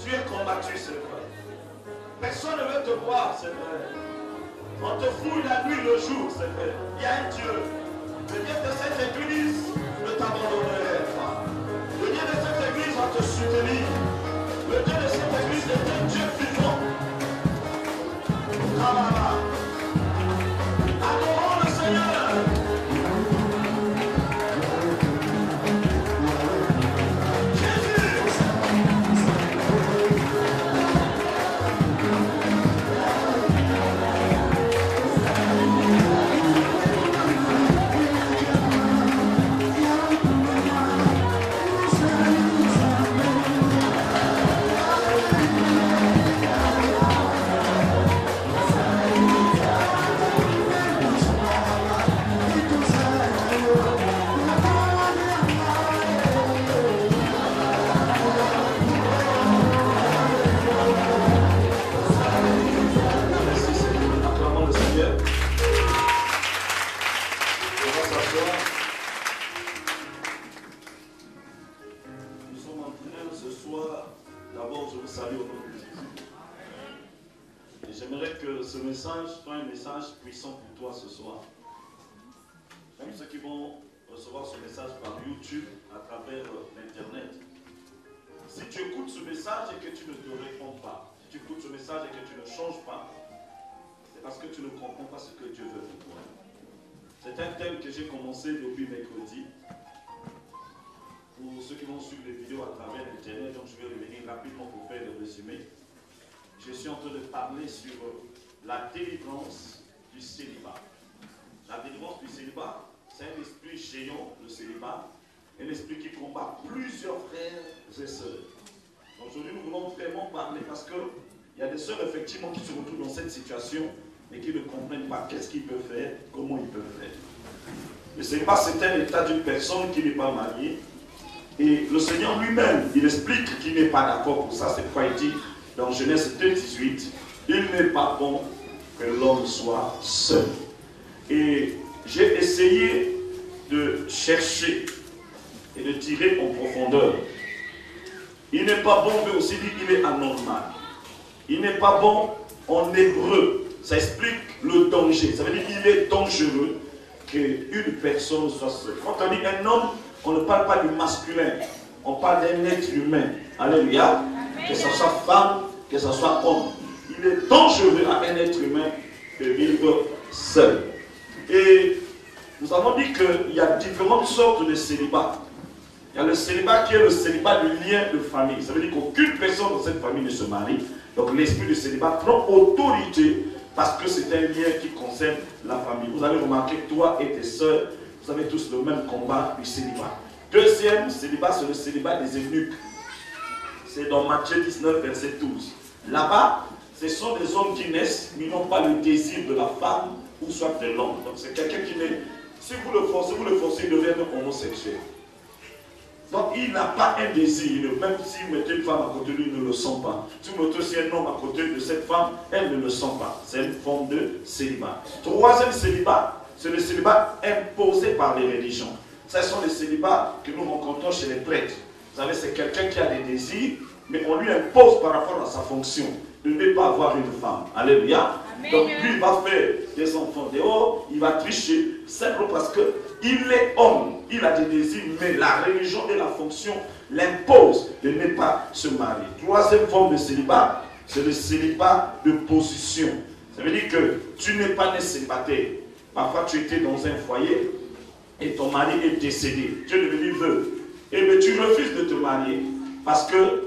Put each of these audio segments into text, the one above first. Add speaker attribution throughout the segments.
Speaker 1: tu es combattu, c'est vrai. Personne ne veut te voir, c'est vrai. On te fouille la nuit, le jour, c'est vrai. Il y a un Dieu. Le Dieu de cette église ne t'abandonnerait pas. Le Dieu de cette église va te soutenir. Le Dieu de cette église est un Dieu vivant. Adorons le Seigneur. Puissant pour toi ce soir. Même ceux qui vont recevoir ce message par YouTube à travers l'internet. Si tu écoutes ce message et que tu ne te réponds pas, si tu écoutes ce message et que tu ne changes pas, c'est parce que tu ne comprends pas ce que Dieu veut pour toi. C'est un thème que j'ai commencé depuis mercredi. Pour ceux qui vont suivre les vidéos à travers l'internet, donc je vais revenir rapidement pour faire le résumé. Je suis en train de parler sur la délivrance du célibat. La délivrance du célibat, c'est un esprit géant, le célibat, un esprit qui combat plusieurs frères et sœurs. Aujourd'hui, nous voulons vraiment parler parce qu'il y a des sœurs effectivement qui se retrouvent dans cette situation mais qui ne comprennent pas qu'est-ce qu'ils peuvent faire, comment ils peuvent faire. Le célibat, c'est un état d'une personne qui n'est pas mariée et le Seigneur lui-même, il explique qu'il n'est pas d'accord pour ça. C'est pourquoi il dit dans Genèse 2,18, il n'est pas bon que l'homme soit seul. Et j'ai essayé de chercher et de tirer en profondeur. Il n'est pas bon, mais aussi dit qu'il est anormal. Il n'est pas bon en hébreu. Ça explique le danger. Ça veut dire qu'il est dangereux qu'une personne soit seule. Quand on dit un homme, on ne parle pas du masculin. On parle d'un être humain. Alléluia. Que ce soit femme, que ce soit homme. Il est dangereux à un être humain de vivre seul. Et nous avons dit qu'il y a différentes sortes de célibat. Il y a le célibat qui est le célibat du lien de famille. Ça veut dire qu'aucune personne dans cette famille ne se marie. Donc l'esprit du célibat prend autorité parce que c'est un lien qui concerne la famille. Vous avez remarqué, toi et tes sœurs, vous avez tous le même combat du célibat. Deuxième célibat, c'est le célibat des eunuques. C'est dans Matthieu 19, verset 12. Là-bas, ce sont des hommes qui naissent, mais n'ont pas le désir de la femme ou soit de l'homme. Donc c'est quelqu'un qui naît. Si vous le forcez, il devient homosexuel. Donc il n'a pas un désir. Même si vous mettez une femme à côté de lui, il ne le sent pas. Si vous mettez aussi un homme à côté de cette femme, elle ne le sent pas. C'est une forme de célibat. Troisième célibat, c'est le célibat imposé par les religions. Ce sont les célibats que nous rencontrons chez les prêtres. Vous savez, c'est quelqu'un qui a des désirs, mais on lui impose par rapport à sa fonction de ne pas avoir une femme. Alléluia. Amen. Donc lui, il va faire des enfants dehors, il va tricher, simplement parce qu'il est homme, il a des désirs, mais la religion et la fonction l'imposent de ne pas se marier. Troisième forme de célibat, c'est le célibat de position. Ça veut dire que tu n'es pas né célibataire. Parfois tu étais dans un foyer et ton mari est décédé. Tu es devenu veuve. Et bien tu refuses de te marier parce que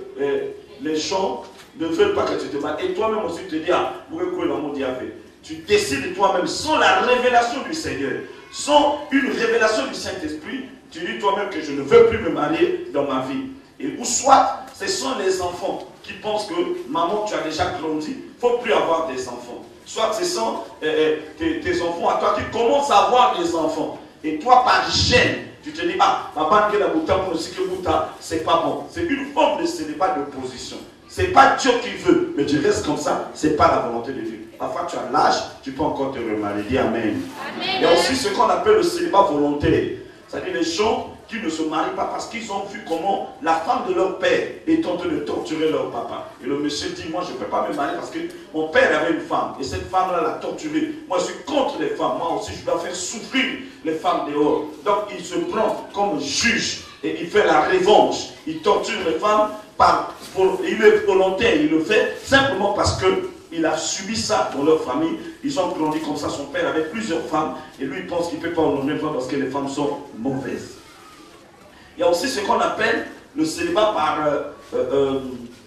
Speaker 1: les gens ne veulent pas que tu te maries. Et toi-même aussi tu te dis, ah, pourquoi l'amour d'y avait. Tu décides toi-même, sans la révélation du Seigneur, sans une révélation du Saint-Esprit, tu dis toi-même que je ne veux plus me marier dans ma vie. Et ou soit, ce sont les enfants qui pensent que maman, tu as déjà grandi, il ne faut plus avoir des enfants. Soit ce sont tes enfants à toi qui commencent à avoir des enfants. Et toi, par gêne, tu te dis, ah, papa, c'est pas bon. C'est une forme de célibat de position. Ce n'est pas Dieu qui veut, mais tu restes comme ça, ce n'est pas la volonté de Dieu. Parfois tu as l'âge, tu peux encore te remarier. Dis Amen. Amen. Il y a aussi ce qu'on appelle le célibat volontaire. C'est-à-dire les gens qui ne se marient pas parce qu'ils ont vu comment la femme de leur père est en train de torturer leur papa. Et le monsieur dit, moi je ne peux pas me marier parce que mon père avait une femme et cette femme-là l'a torturée. Moi je suis contre les femmes, moi aussi je dois faire souffrir les femmes dehors. Donc il se prend comme juge et il fait la revanche. Il torture les femmes, il est volontaire, il le fait simplement parce qu'il a subi ça dans leur famille. Ils ont grandi comme ça, son père avait plusieurs femmes et lui il pense qu'il ne peut pas honorer une femme parce que les femmes sont mauvaises. Il y a aussi ce qu'on appelle le célibat par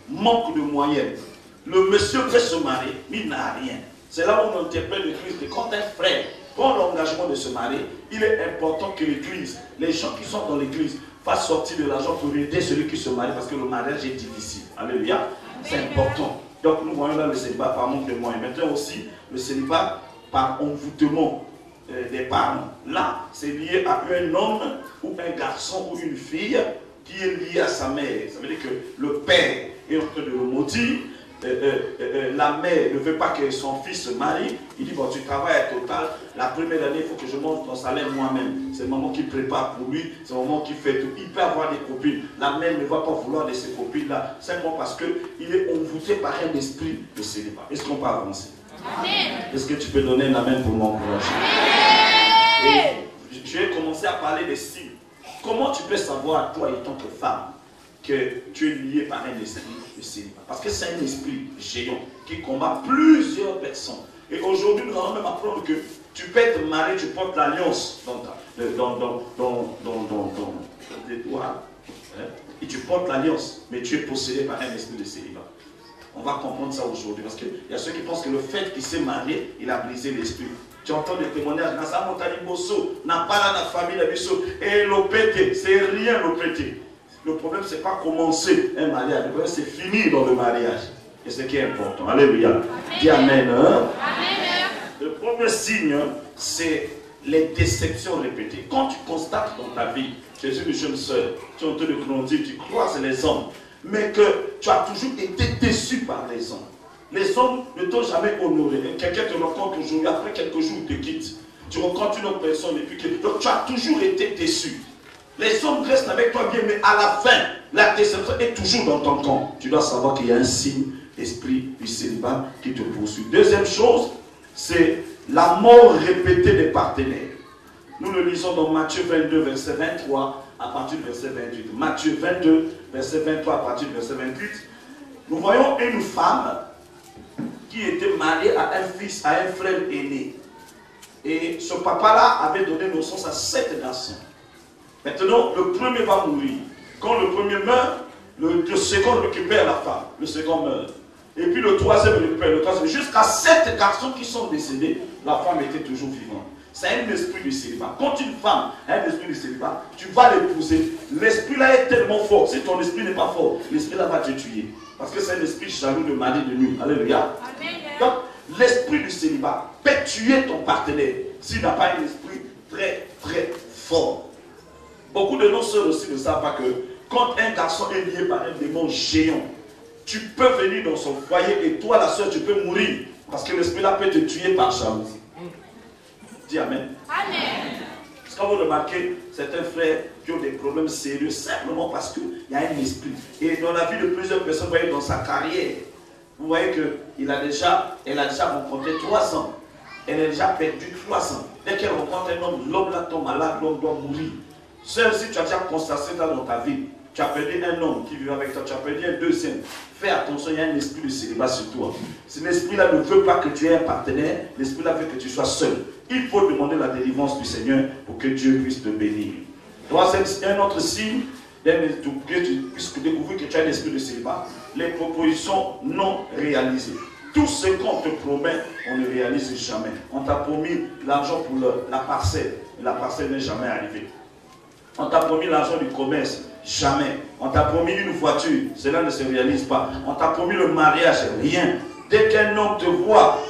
Speaker 1: manque de moyens. Le monsieur veut se marier, mais il n'a rien. C'est là où on interprète l'église que quand un frère prend l'engagement de se marier, il est important que l'église, les gens qui sont dans l'église, fassent sortir de l'argent pour aider celui qui se marie parce que le mariage est difficile. Alléluia. C'est important. Donc nous voyons là le célibat par manque de moyens. Maintenant aussi le célibat par envoûtement des parents. Là, c'est lié à un homme ou un garçon ou une fille qui est lié à sa mère. Ça veut dire que le père est en train de le maudire. La mère ne veut pas que son fils se marie. Il dit, bon, tu travailles à Total, la première année, il faut que je monte ton salaire moi-même. C'est maman qui prépare pour lui, c'est maman qui fait tout. Il peut avoir des copines. La mère ne va pas vouloir de ces copines-là, simplement parce qu'il est envoûté par un esprit de célibat. Est-ce qu'on peut avancer? Est-ce que tu peux donner un amen pour m'encourager? Et je vais commencer à parler des signes. Comment tu peux savoir, toi et tant que femme, que tu es lié par un esprit de célibat? Parce que c'est un esprit géant qui combat plusieurs personnes. Et aujourd'hui, nous allons même apprendre que tu peux être marié, tu portes l'alliance dans tes doigts. Et tu portes l'alliance, mais tu es possédé par un esprit de célibat. On va comprendre ça aujourd'hui, parce qu'il y a ceux qui pensent que le fait qu'il s'est marié, il a brisé l'esprit. Tu entends des témoignages, Nasa Montani Bosso, n'a pas la famille, la Bisso, et l'opété, c'est rien l'opété. Le problème, c'est pas commencer un mariage, le problème, c'est finir dans le mariage. Et c'est ce qui est important. Alléluia. Dis Amen. Amen. Le premier signe, c'est les déceptions répétées. Quand tu constates dans ta vie, tu es une jeune sœur, tu es en train de grandir, tu croises les hommes, mais que tu as toujours été déçu par les hommes. Les hommes ne t'ont jamais honoré. Quelqu'un te rencontre aujourd'hui, après quelques jours, il te quitte. Tu rencontres une autre personne, et puis donc tu as toujours été déçu. Les hommes restent avec toi bien, mais à la fin, la déception est toujours dans ton camp. Tu dois savoir qu'il y a un signe d'esprit du célibat qui te poursuit. Deuxième chose, c'est la mort répétée des partenaires. Nous le lisons dans Matthieu 22, verset 23, à partir du verset 28. Matthieu 22, verset 23, à partir du verset 28. Nous voyons une femme qui était mariée à un fils, à un frère aîné. Et ce papa-là avait donné naissance à 7 garçons. Maintenant, le premier va mourir. Quand le premier meurt, le second récupère la femme. Le second meurt. Et puis le troisième récupère le troisième. Jusqu'à 7 garçons qui sont décédés, la femme était toujours vivante. C'est un esprit du célibat. Quand une femme a un esprit du célibat, tu vas l'épouser. L'esprit là est tellement fort. Si ton esprit n'est pas fort, l'esprit là va te tuer. Parce que c'est un esprit jaloux de mari de nuit. Alléluia. Donc, l'esprit du célibat peut tuer ton partenaire s'il n'a pas un esprit très très fort. Beaucoup de nos sœurs aussi ne savent pas que quand un garçon est lié par un démon géant, tu peux venir dans son foyer et toi la sœur tu peux mourir. Parce que l'esprit là peut te tuer par jalousie. Dis Amen. Amen. Parce que quand vous remarquez, certains frères qui ont des problèmes sérieux simplement parce qu'il y a un esprit. Et dans la vie de plusieurs personnes, vous voyez dans sa carrière, vous voyez qu'elle a déjà rencontré 3 ans. Elle a déjà perdu 3 ans. Dès qu'elle rencontre un homme, l'homme là tombe malade, l'homme doit mourir. Seul si tu as déjà constaté ça dans ta vie, tu as perdu un homme qui vit avec toi, tu as perdu un deuxième. Fais attention, il y a un esprit de célibat sur toi. Si l'esprit-là ne veut pas que tu aies un partenaire, l'esprit-là veut que tu sois seul. Il faut demander la délivrance du Seigneur pour que Dieu puisse te bénir. C'est un autre signe que tu puisses découvrir que tu as un esprit de célibat. Les propositions non réalisées. Tout ce qu'on te promet, on ne réalise jamais. On t'a promis l'argent pour la parcelle. La parcelle n'est jamais arrivée. On t'a promis l'argent du commerce. Jamais. On t'a promis une voiture. Cela ne se réalise pas. On t'a promis le mariage. Rien. Dès qu'un homme te voit,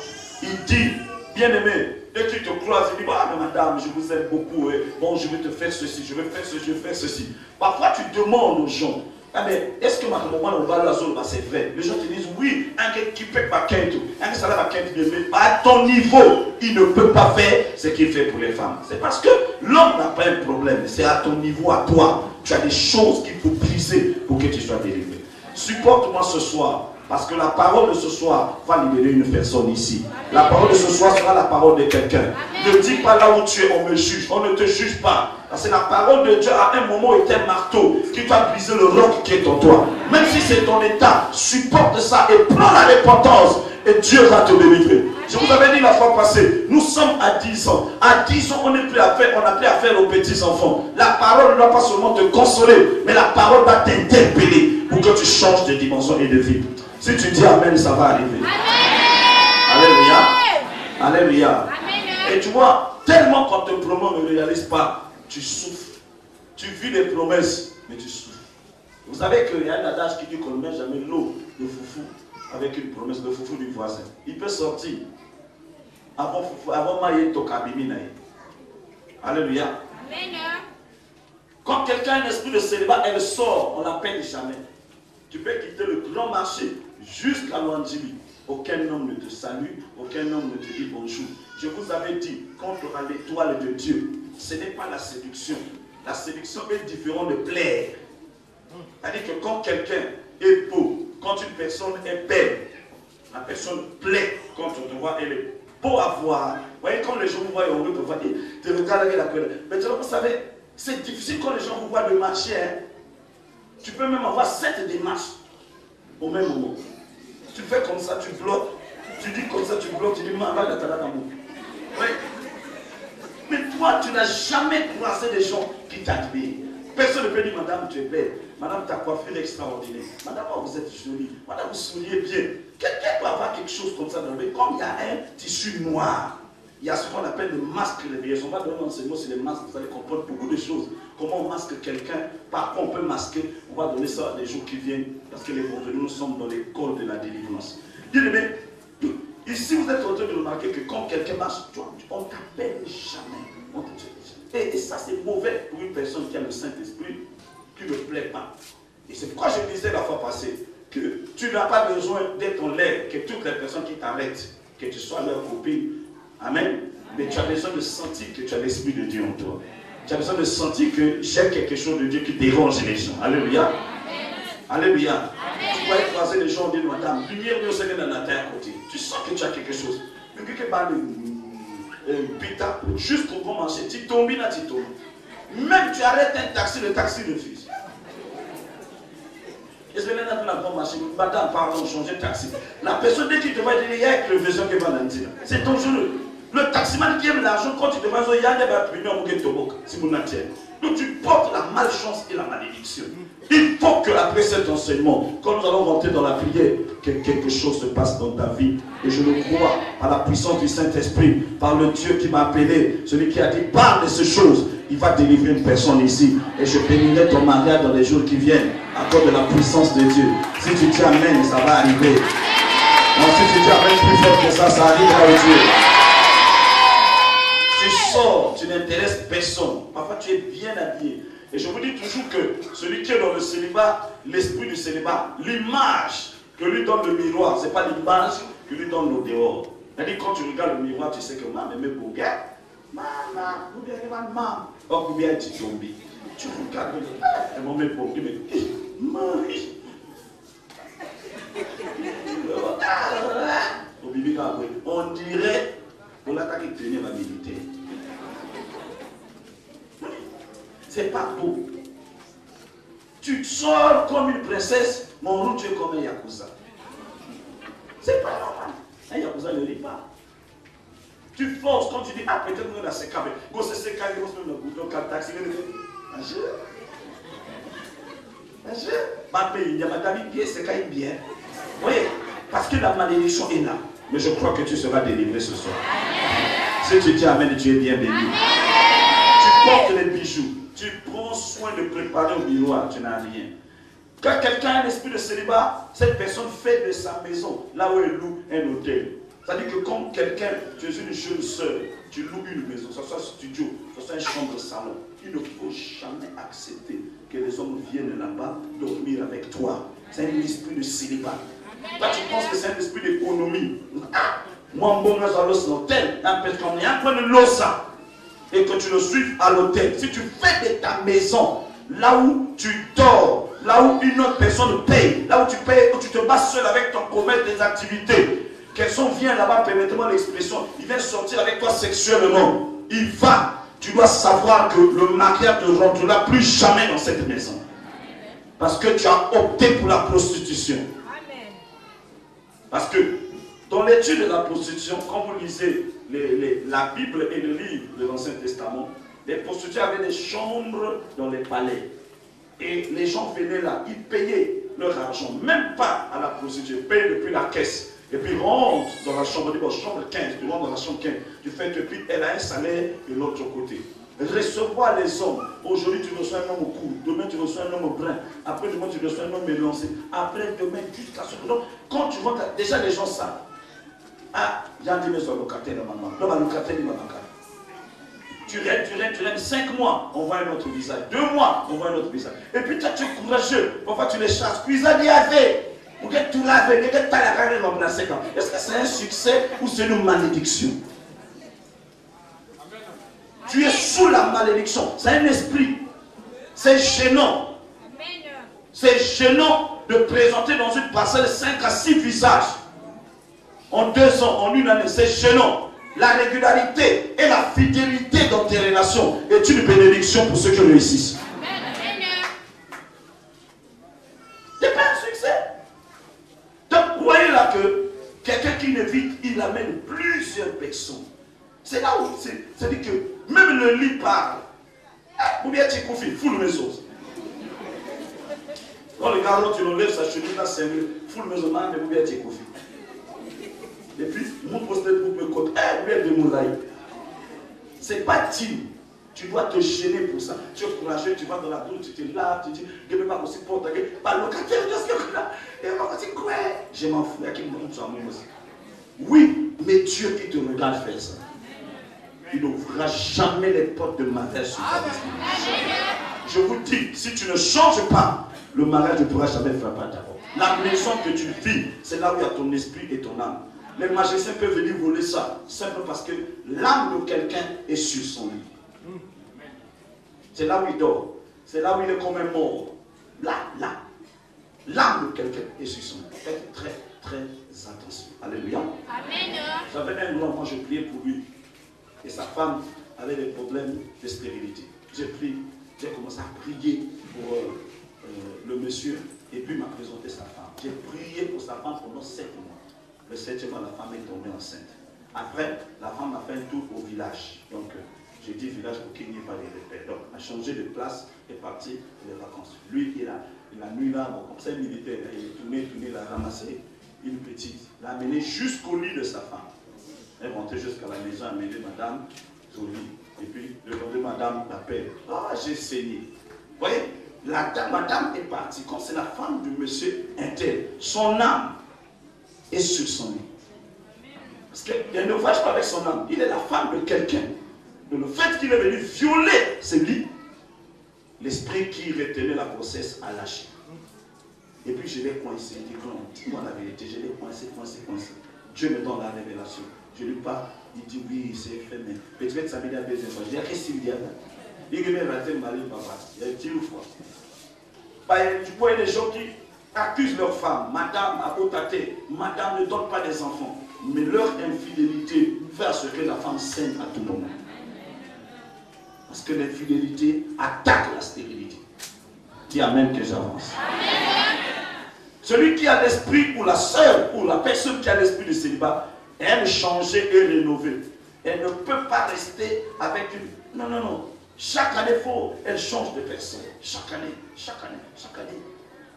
Speaker 1: il dit, bien-aimé, dès qu'il te croise, il dit, ah mais madame, je vous aime beaucoup. Bon, je vais te faire ceci, je vais faire ceci, je vais faire ceci. Parfois, tu demandes aux gens, Ah mais est-ce que ma maman on va la zone, c'est vrai? Les gens te disent oui, un gars qui peut pas quête, un gars ça va quête, mais à ton niveau, il ne peut pas faire ce qu'il fait pour les femmes. C'est parce que l'homme n'a pas un problème, c'est à ton niveau, à toi. Tu as des choses qu'il faut briser pour que tu sois délivré. Supporte-moi ce soir. Parce que la parole de ce soir va libérer une personne ici. La parole de ce soir sera la parole de quelqu'un. Ne dis pas là où tu es, on me juge. On ne te juge pas. Parce que la parole de Dieu à un moment est un marteau qui va briser le roc qui est en toi. Même si c'est ton état, supporte ça et prends la repentance. Et Dieu va te délivrer. Je vous avais dit la fois passée, nous sommes à 10 ans. À 10 ans, on n'a plus à faire aux petits enfants. La parole ne doit pas seulement te consoler, mais la parole va t'interpeller pour que tu changes de dimension et de vie. Si tu dis Amen, ça va arriver. Amen. Alléluia. Alléluia. Et tu vois, tellement quand te promets ne réalise pas, tu souffres. Tu vis les promesses, mais tu souffres. Vous savez qu'il y a un adage qui dit qu'on ne met jamais l'eau de foufou avec une promesse de foufou du voisin. Il peut sortir avant maïe tokabimi naï. Alléluia. Quand quelqu'un a un esprit de célibat, elle sort, on l'appelle jamais. Tu peux quitter le grand marché jusqu'à l'Ouandjili. Aucun homme ne te salue, aucun homme ne te dit bonjour. Je vous avais dit, quand tu auras l'étoile de Dieu, ce n'est pas la séduction. La séduction est différente de plaire. C'est-à-dire que quand quelqu'un est beau, quand une personne est belle, la personne plaît quand on te voit, elle est beau à voir. Vous voyez, quand les gens vous voient, on peut voir, te regarde avec la couleur. Maintenant, vous savez, c'est difficile quand les gens vous voient de marcher. Hein. Tu peux même avoir 7 démarches au même moment. Tu fais comme ça, tu bloques. Tu dis comme ça, tu bloques. Tu dis, maman, va dans ta oui. Mais toi, tu n'as jamais croisé des gens qui t'admirent. Personne ne peut dire, madame, tu es belle. Madame, ta coiffure est extraordinaire. Madame, vous êtes jolie. Madame, vous souriez bien. Quelqu'un peut avoir quelque chose comme ça dans le monde. Comme il y a un tissu noir, il y a ce qu'on appelle le masque de vieillesse. On va donner un enseignement sur les masques. Vous allez comprendre beaucoup de choses. Comment on masque quelqu'un. Par quoi on peut masquer. On va donner ça à des jours qui viennent. Parce que les contenus, nous sommes dans l'école de la délivrance. Bien-aimé, ici vous êtes en train de remarquer que quand quelqu'un marche, on ne t'appelle jamais. Et ça, c'est mauvais pour une personne qui a le Saint-Esprit, qui ne plaît pas. Et c'est pourquoi je disais la fois passée que tu n'as pas besoin d'être en l'air, que toutes les personnes qui t'arrêtent, que tu sois leur copine. Amen. Mais tu as besoin de sentir que tu as l'Esprit de Dieu en toi. Tu as besoin de sentir que j'ai quelque chose de Dieu qui dérange les gens. Alléluia. Alléluia. Tu vas croiser les gens, dire, madame, lumière de Seigneur dans la terre à côté. Tu sens que tu as quelque chose. Mais quelque part, pita, jusqu'au bon marché, tu tombes, tu tombes. Même tu arrêtes un taxi, le taxi refuse. Est-ce que maintenant, dans le bon marché, madame, pardon, changer de taxi. La personne, dès qu'il te va dire, il y a une crevaison qui va dans le dire. C'est dangereux. Le taximan qui aime l'argent, quand tu te vas, il y a des premiers mots qui te moquent. Si vous n'attendez. Donc tu portes la malchance et la malédiction. Il faut qu'après cet enseignement, quand nous allons rentrer dans la prière, que quelque chose se passe dans ta vie. Et je le crois par la puissance du Saint-Esprit, par le Dieu qui m'a appelé, celui qui a dit parle de ces choses. Il va délivrer une personne ici. Et je bénirai ton mariage dans les jours qui viennent, à cause de la puissance de Dieu. Si tu dis Amen, ça va arriver. Non, si tu dis Amen plus fort que ça arrivera au Dieu. Tu sors, tu n'intéresses personne. Parfois tu es bien habillé. Et je vous dis toujours que celui qui est dans le célibat, l'esprit du célibat, l'image que lui donne le miroir, ce n'est pas l'image que lui donne le dehors. C'est-à-dire quand tu regardes le miroir, tu sais que maman, mais pour gars, maman, vous bien maman, oh, vous bien tu tombes. Tu regardes le maman, mais pour mais Marie. On dirait qu'on attaque et tenir la militaire. C'est pas beau. Tu sors comme une princesse, mon route tu es comme un yakuza. C'est pas normal. Un yakuza ne rit pas. Tu forces quand tu dis, ah peut-être qu'on a ses câbles. Quand c'est ses câbles, on se met dans le taxi. Un jeu. Un jeu. Ma pays, il y a ma dame bien, c'est quand même bien. Oui, parce que la malédiction est là. Mais je crois que tu seras délivré ce soir. Si tu dis Amen, tu es bien béni. Tu portes les bijoux. Tu prends soin de préparer au miroir, tu n'as rien. Quand quelqu'un a un esprit de célibat, cette personne fait de sa maison, là où elle loue un hôtel. C'est-à-dire que quand quelqu'un, tu es une jeune sœur, tu loues une maison, que ce soit un studio, que ce soit une chambre de salon, Il ne faut jamais accepter que les hommes viennent là-bas dormir avec toi. C'est un esprit de célibat. Toi, tu penses que c'est un esprit d'économie. Ah, moi, bon, je vais à l'hôtel, parce qu'on est un peu de l'ossa. Et que tu le suives à l'hôtel. Si tu fais de ta maison, là où tu dors, là où une autre personne paye, là où tu payes, où tu te bats seul avec ton commerce des activités, quelqu'un vient là-bas, permettez-moi l'expression, il vient sortir avec toi sexuellement. Il va. Tu dois savoir que le mariage ne rentrera plus jamais dans cette maison. Parce que tu as opté pour la prostitution. Parce que dans l'étude de la prostitution, quand vous lisez la Bible et le livre de l'Ancien Testament, les prostituées avaient des chambres dans les palais. Et les gens venaient là, ils payaient leur argent, même pas à la prostituée, ils payaient depuis la caisse. Et puis rentre dans la chambre, bon, chambre 15, tu rentres dans la chambre 15, tu fais que puis elle a un salaire de l'autre côté. Recevoir les hommes, aujourd'hui tu reçois un homme au cou, demain tu reçois un homme au brin, après demain tu reçois un homme élancé, après demain jusqu'à ce que... Donc, quand tu vois, déjà les gens savent. Ah, il y a un maison locataire maman. Non, le locataire il m'a manqué. Tu règnes 5 mois, on voit un autre visage. 2 mois, on voit un autre visage. Et puis toi, tu es courageux. Parfois, tu les chasses. Puis ils ont dit, est-ce que c'est un succès ou c'est une malédiction? Tu es sous la malédiction. C'est un esprit. C'est gênant. C'est gênant de présenter dans une parcelle 5 à 6 visages. En 2 ans, en 1 année, c'est gênant. La régularité et la fidélité dans tes relations est une bénédiction pour ceux qui réussissent. Ce n'est pas un succès. Donc, vous voyez là que quelqu'un qui évite, il amène plusieurs personnes. C'est là où c'est-à-dire que même le lit parle. Ou bien tu confies, foule mes choses. Quand le gars, tu enlèves sa chemise, là, c'est foule mes choses, mais ou bien tu confies. Et puis, mon posté pour me compte, de moulaï. C'est pas digne. Tu dois te gêner pour ça. Tu es courageux, tu vas dans la douche, tu te laves, tu dis, je ne peux pas aussi porter, pas locataire, et on va dire, quoi? Je m'en fous, qui me montre ça, moi aussi. Oui, mais Dieu qui te regarde faire ça. Il n'ouvrira jamais les portes de mariage sur ta vie. Je vous dis, si tu ne changes pas, le mariage ne pourra jamais frapper à ta porte. La maison que tu vis, c'est là où il y a ton esprit et ton âme. Les magiciens peuvent venir voler ça, simplement parce que l'âme de quelqu'un est sur son lit. C'est là où il dort. C'est là où il est comme un mort. Là. L'âme de quelqu'un est sur son lit. Faites très, très attention. Alléluia. Amen. J'avais un grand enfant, je priais pour lui. Et sa femme avait des problèmes de stérilité. J'ai commencé à prier pour le monsieur. Et puis il m'a présenté sa femme. J'ai prié pour sa femme pendant 7 mois. Le 7e mois, la femme est tombée enceinte. Après, la femme a fait un tour au village. Donc, j'ai dit village pour qu'il n'y ait pas de repères. Donc, elle a changé de place et est parti pour les vacances. Lui, il a nuit là, bon, comme c'est militaire, il est tourné, il a ramassé une petite. Il l'a amené jusqu'au lit de sa femme. Elle est rentrée jusqu'à la maison, elle a amené madame au lit. Et puis, le lendemain, madame l'appelle. Ah, j'ai saigné. Vous voyez, madame est partie. Quand c'est la femme du monsieur intel, son âme est sur son lit. Parce qu'elle ne voyage pas avec son âme. Il est la femme de quelqu'un. Le fait qu'il est venu violer ce lit, l'esprit qui retenait la grossesse a lâché. Et puis je l'ai coincé. Il dit, dis-moi la vérité, je l'ai coincé. Dieu me donne la révélation. Je lui parle, il dit, oui, c'est fait, mais peut-être ça m'aide à baiser. Je dis, qu'est-ce qu'il y a là? Il dit, mais raté, mari, papa. Il y a 10 fois. Tu vois des gens qui accusent leur femme, madame a otaté, madame ne donne pas des enfants, mais leur infidélité fait ce que la femme saigne à tout moment. Parce que l'infidélité attaque la stérilité. Dis amen que j'avance. Celui qui a l'esprit, ou la sœur, ou la personne qui a l'esprit de célibat, aime changer et rénover. Elle ne peut pas rester avec une... Non. Chaque année, elle change de personne. Chaque année.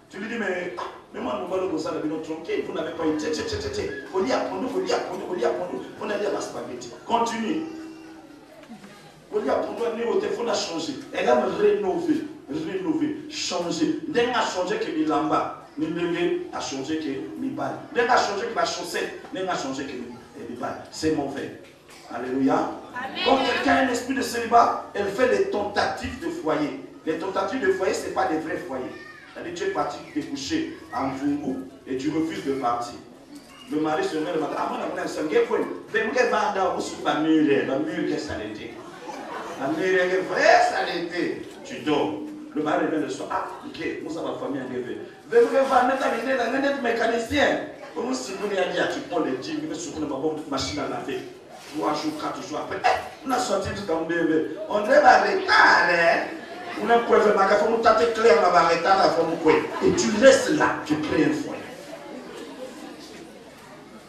Speaker 1: Tu lui dis, mais moi, nous allons ça, tranquille, vous n'avez pas une tête, vous l'y apprenez, vous n'allez pas spaghetti. Continue. Vous l'y apprenez, au téléphone a changé. Elle aime rénover, changer. N'est pas changé que Milamba, Milenge a changé que Mibal. N'est pas changé que la chaussette, n'est pas changé que Mibal. C'est mauvais. Alléluia. Quand quelqu'un a un esprit de célibat, elle fait des tentatives de foyer. Les tentatives de foyer, ce n'est pas des vrais foyers. C'est-à-dire que tu es parti te coucher à Mvungu et tu refuses de partir. Le mari se met le matin. Ah, moi, je suis tu dors. Le mari revient le soir. Ah, ok, moi, ça va famille en rêve. Vous mécanicien. Comment si vous avez dit, tu prends les jeans, tu prends la machine à laver. 3 jours, 4 jours après, on a sorti tout comme bébé. On devait arrêter. On a quoi faire ma café, on t'a clair, on va arrêter la forme quoi. Et tu laisses là, tu crées un foyer.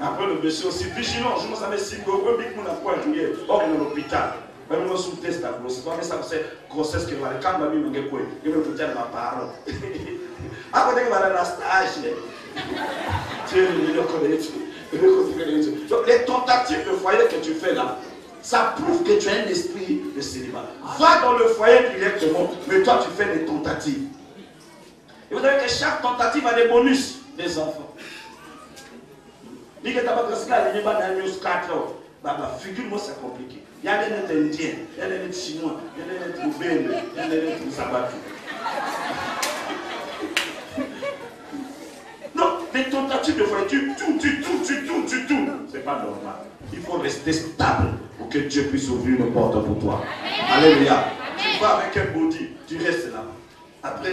Speaker 1: Après le monsieur aussi vigilant, je ne savais si vous avez dit qu'on a quoi jouer hors de l'hôpital. Même moi sous test à grossesse, mais ça c'est grossesse qui va le quand même me quoi. Je me foutais de ma parole. Après que va la stage. Tu le connais. Donc les tentatives de foyer que tu fais là, ça prouve que tu as un esprit de célibat. Va dans le foyer directement, mais toi tu fais des tentatives. Et vous savez que chaque tentative a des bonus des enfants. Figure-moi, c'est compliqué. Il y a des nets indiens, il y a des nets chinois, il y a des nets roubaines, il y a des nets sabatus. Non, les tentatives de foyer, tu tournes. C'est pas normal. Il faut rester stable pour que Dieu puisse ouvrir une porte pour toi. Alléluia. Tu vas avec un body, tu restes là. Après,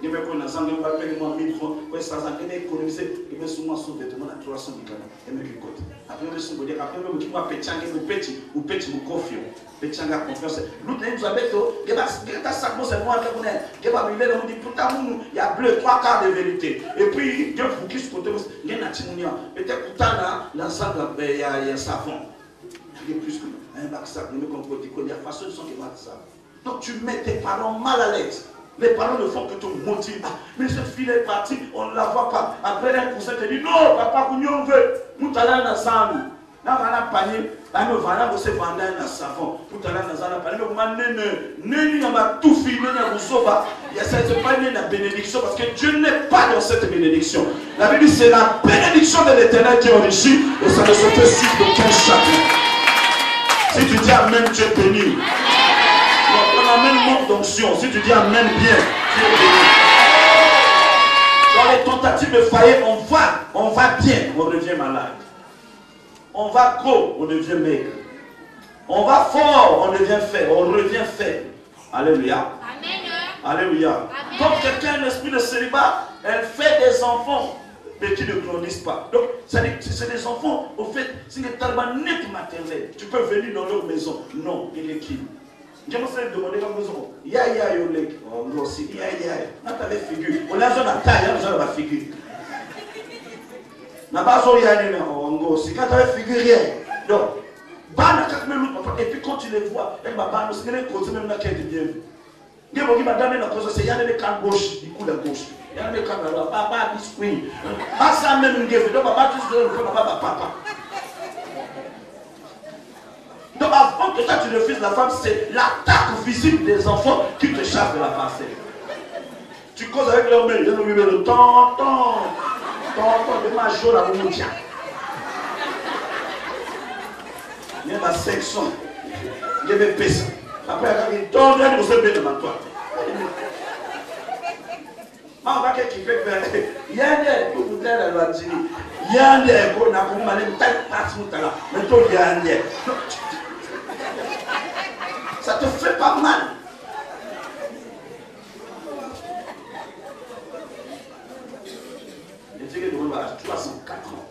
Speaker 1: il me connaît, il va payer moi 1000 francs, il va économiser, il va souvent sauver tout le monde à 300 000 francs. Il me côté. Après, il va dire, après, il va payer petit, ou petit, ou confiant. Petit, il va confiance. L'autre, il va mettre, il va ça, c'est moi, il va me dire, pourtant, il y a bleu, 3 quarts de vérité. Et puis, il y a un focus côté, il y a un atimonia. Peut-être, pourtant, là, l'ensemble, il y a un savon. Il y a plus que un bac ça, il y a façon de son qui va ça. Donc, tu mets tes parents mal à l'aise. Les parents ne font que te motiver. Ah, mais cette fille est partie, on ne la voit pas. Après, un cousin te dit, non, papa, on veut. Nous allons dans la salle. Nous allons dans le panier. Nous allons dans le savon. Nous allons dans le panier. Nous allons dans tout fini. C'est pas une bénédiction parce que Dieu n'est pas dans cette bénédiction. La Bible dit, c'est la bénédiction de l'Éternel qui enrichit et ça ne se fait suivre d'aucun chacun. Si tu dis Amen, tu es béni. On amène manque d'onction. Si tu dis Amen bien, tu es béni. Dans les tentatives de foyer, on va bien, on devient malade. On va gros, on devient maigre. On va fort, on devient faible, on revient faible. Alléluia. Amen. Alléluia. Amen. Quand quelqu'un a un esprit de célibat, elle fait des enfants, mais qui ne grandissent pas. Donc, c'est des enfants, au fait, c'est des talbans net maternels. Tu peux venir dans leur maison. Non, il est qui? Je me suis demandé comme maison. Ya, yo, lek. On grossit. Ya. On a fait figure. On a besoin de taille, on a besoin de figure. On a pas besoin de on grossit. Quand tu as figure, rien. Donc, et puis quand tu les vois, elle m'a pas nous même dans quel bien. Il y a madame dans cause c'est y a des camps gauche, du coup la gauche. Il y a des camps là, papa biscuit. Pas ça même une gueule, donc papa tout seul, papa. Donc avant que toi tu refuses la femme, c'est l'attaque visible des enfants qui te chassent de la parcelle. Tu causes avec leur mère, il y a le numéro tonton, de ma jaune à mon tien. Il y a ma section, il y a mes pèses. Après, il y a des tonton, il y a des toi. On va qui fait il y a des pour vous dire la loi de il y a des qu'on a pour m'aller telle passe tout à l'heure. Mais toi, il y a des. Ça te fait pas mal. Les filles de l'âge 304 ans.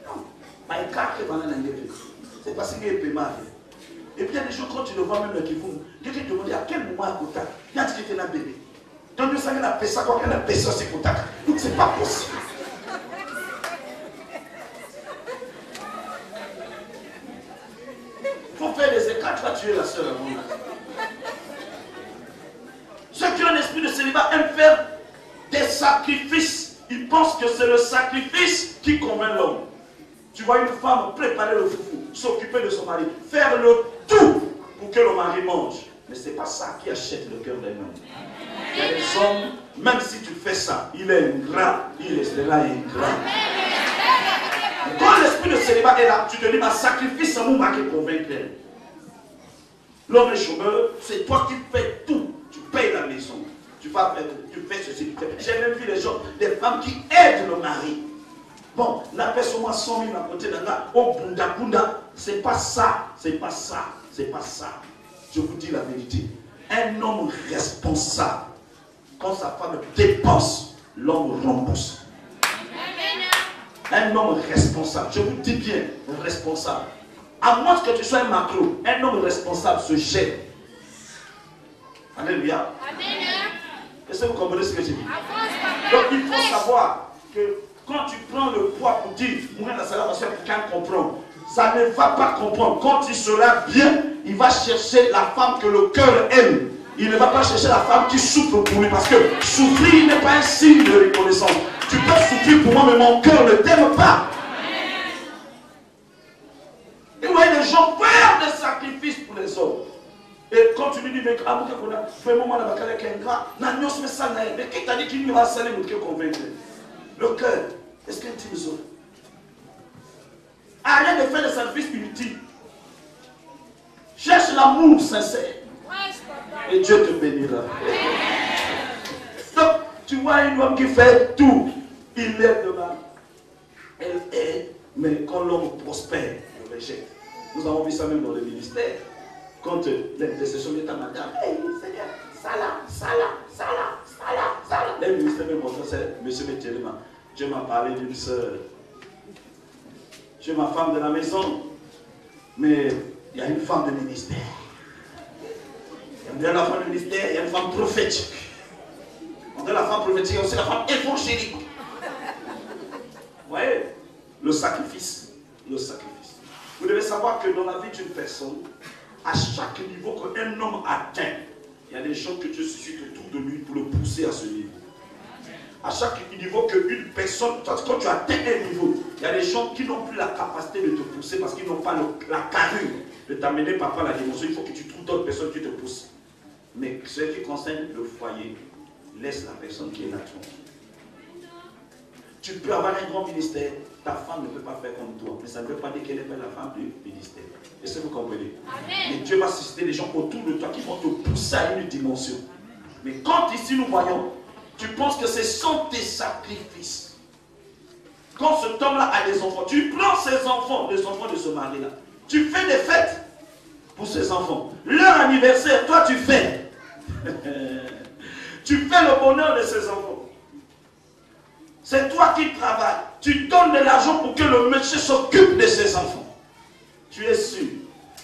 Speaker 1: Non, pas un cas qui va dans l'indépendance. C'est parce qu'il est paiement. Et puis il y a des gens quand tu le vois même qui font. Quelqu'un te demande à quel moment à côté. Il y a qui était là bébé. Donc nous savons que ça quand on a personne c'est côté. Donc c'est pas possible. Il faut faire des écarts, tu vas tuer la sœur à mon âge. Ceux qui ont un esprit de célibat aiment faire des sacrifices. Ils pensent que c'est le sacrifice qui convainc l'homme. Tu vois une femme préparer le foufou, s'occuper de son mari, faire le tout pour que le mari mange. Mais ce n'est pas ça qui achète le cœur d'un homme. Il y a des hommes, même si tu fais ça, il est ingrat, il restera ingrat. Quand l'esprit de célibat est là, tu te dis, ma sacrifice, c'est mon mari qui convainc elle.
Speaker 2: L'homme est chômeur, c'est toi qui fais tout. Tu payes la maison. Tu vas faire, tu fais ceci. J'ai même vu les gens, des femmes qui aident le mari. Bon, la personne a 100 000 à côté d'un gars, oh bunda bunda, c'est pas ça, c'est pas ça, c'est pas ça. Je vous dis la vérité. Un homme responsable, quand sa femme dépense, l'homme rembourse. Un homme responsable, je vous dis bien, responsable. À moins que tu sois un macro, un homme responsable se gère. Alléluia. Est-ce que vous comprenez ce que je dis? Donc il faut savoir que quand tu prends le poids pour dire, moi la salle va faire pour qu'elle comprenne, ça ne va pas comprendre. Quand il sera bien, il va chercher la femme que le cœur aime. Il ne va pas chercher la femme qui souffre pour lui. Parce que souffrir n'est pas un signe de reconnaissance. Tu peux souffrir pour moi, mais mon cœur ne t'aime pas. Et vous voyez, les gens faire des sacrifices pour les autres. Et quand tu lui dis, mais qui t'a dit qu'il n'y va saler le convaincre? Le cœur, est-ce qu'il dit les autres? Arrête de faire des sacrifices inutiles. Cherche l'amour sincère. Et Dieu te bénira. Donc, tu vois une homme qui fait tout. Il aide le mal. Elle aide, mais quand l'homme prospère, il rejette. Nous avons vu ça même dans le ministère. Quand l'intercession est à madame, hey, Seigneur, ça là. Le ministère même montre, c'est M. Métélema. Dieu m'a parlé d'une soeur. Je suis ma femme de la maison. Mais il y a une femme de ministère. Il y a la femme de ministère, il y a une femme prophétique. On dit la femme prophétique, il y a aussi la femme évangélique. Vous voyez, le sacrifice. Le sacrifice. Vous devez savoir que dans la vie d'une personne, à chaque niveau qu'un homme atteint, il y a des gens que Dieu suscite autour de lui pour le pousser à ce niveau. À chaque niveau qu'une personne, quand tu atteins un niveau, il y a des gens qui n'ont plus la capacité de te pousser parce qu'ils n'ont pas la carrure de t'amener par la dimension. Il faut que tu trouves d'autres personnes qui te poussent. Mais ce qui concerne le foyer, laisse la personne qui est là tranquille. Tu peux avoir un grand ministère, ta femme ne peut pas faire comme toi, mais ça ne veut pas dire qu'elle n'est pas la femme du ministère. Est-ce que vous comprenez? Amen. Mais Dieu va susciter des gens autour de toi qui vont te pousser à une dimension. Mais quand ici nous voyons, tu penses que ce sont tes sacrifices. Quand cet homme-là a des enfants, tu prends ses enfants, les enfants de ce mari-là, tu fais des fêtes pour ses enfants. Leur anniversaire, toi tu fais. Tu fais le bonheur de ses enfants. C'est toi qui travailles. Tu donnes de l'argent pour que le monsieur s'occupe de ses enfants. Tu es sûr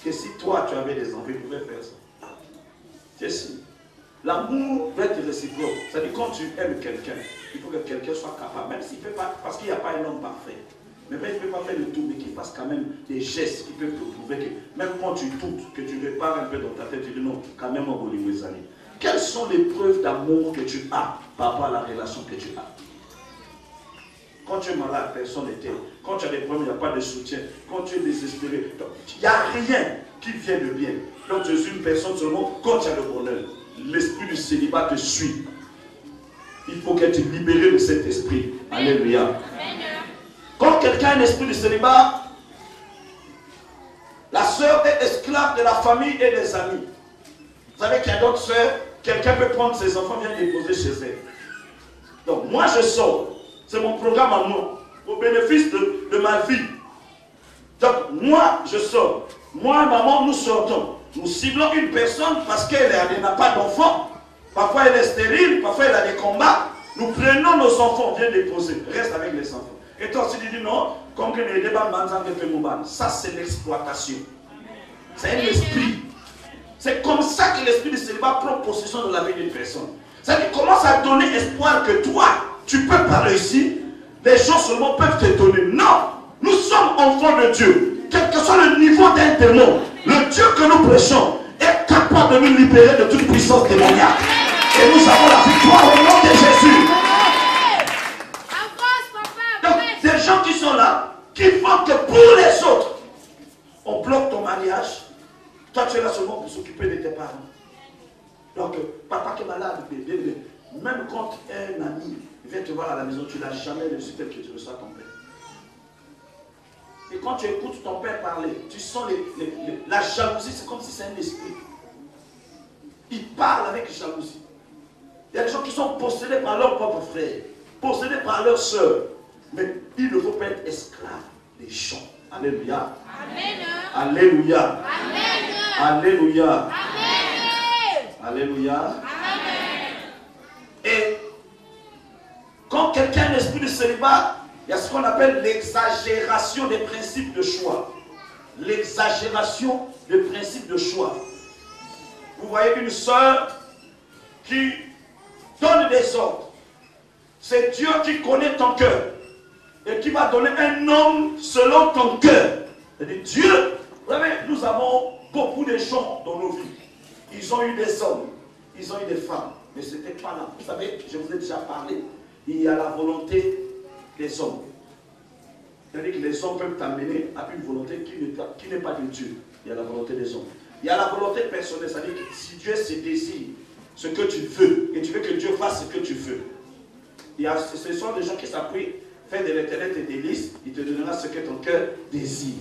Speaker 2: que si toi tu avais des enfants, tu pouvais faire ça. Tu es sûr. L'amour va être réciproque. C'est-à-dire quand tu aimes quelqu'un, il faut que quelqu'un soit capable, même s'il ne fait pas, parce qu'il n'y a pas un homme parfait. Mais même il ne peut pas faire le tout, mais qu'il fasse quand même des gestes qui peuvent te prouver que même quand tu doutes, que tu répares un peu dans ta tête, tu dis non, quand même on va les aller. Quelles sont les preuves d'amour que tu as par rapport à la relation que tu as? Quand tu es malade, personne n'était. Quand tu as des problèmes, il n'y a pas de soutien. Quand tu es désespéré, il n'y a rien qui vient de bien. Donc je suis une personne seulement quand tu as le bonheur. L'esprit du célibat te suit. Il faut qu'elle te libérée de cet esprit. Alléluia. Quand quelqu'un a un esprit du célibat, la sœur est esclave de la famille et des amis. Vous savez qu'il y a d'autres sœurs, quelqu'un peut prendre ses enfants, vient les déposer chez elle. Donc moi je sors. C'est mon programme à moi, au bénéfice de ma vie. Donc, moi, je sors. Moi et maman, nous sortons. Nous ciblons une personne parce qu'elle n'a pas d'enfant. Parfois, elle est stérile. Parfois, elle a des combats. Nous prenons nos enfants, on vient déposer. Reste avec les enfants. Et toi, si tu dis non, comme que les débats, ça, c'est l'exploitation. C'est un esprit. C'est comme ça que l'esprit du célibat prend possession de la vie d'une personne. C'est-à-dire qu'il commence à donner espoir que toi, tu ne peux pas réussir, les gens seulement peuvent te donner. Non, nous sommes enfants de Dieu. Quel que soit le niveau d'un démon, le Dieu que nous prêchons est capable de nous libérer de toute puissance démoniaque. Et nous avons la victoire au nom de Jésus. Donc, des gens qui sont là, qui font que pour les autres, on bloque ton mariage. Toi, tu es là seulement pour s'occuper de tes parents. Donc, papa qui est malade, bébé, même quand un ami vient te voir à la maison, tu n'as jamais reçu tel que tu reçois ton père. Et quand tu écoutes ton père parler, tu sens la jalousie, c'est comme si c'est un esprit. ils parlent avec jalousie. Il y a des gens qui sont possédés par leurs propres frères, possédés par leurs sœurs. Mais il ne faut pas être esclave des gens. Alléluia.
Speaker 3: Amen.
Speaker 2: Alléluia.
Speaker 3: Amen.
Speaker 2: Alléluia.
Speaker 3: Amen.
Speaker 2: Alléluia.
Speaker 3: Amen.
Speaker 2: Et quand quelqu'un a un esprit de célibat, il y a ce qu'on appelle l'exagération des principes de choix. L'exagération des principes de choix. Vous voyez une sœur qui donne des ordres. C'est Dieu qui connaît ton cœur et qui va donner un homme selon ton cœur. C'est-à-dire Dieu, vous savez, nous avons beaucoup de gens dans nos vies. Ils ont eu des hommes, ils ont eu des femmes, mais ce n'était pas là. Vous savez, je vous ai déjà parlé, il y a la volonté des hommes. C'est-à-dire que les hommes peuvent t'amener à une volonté qui n'est pas de Dieu. Il y a la volonté des hommes. Il y a la volonté personnelle, c'est-à-dire que si Dieu se désire ce que tu veux, et tu veux que Dieu fasse ce que tu veux, ce sont des gens qui s'appuient, fais de l'éternel tes délices, il te donnera ce que ton cœur désire.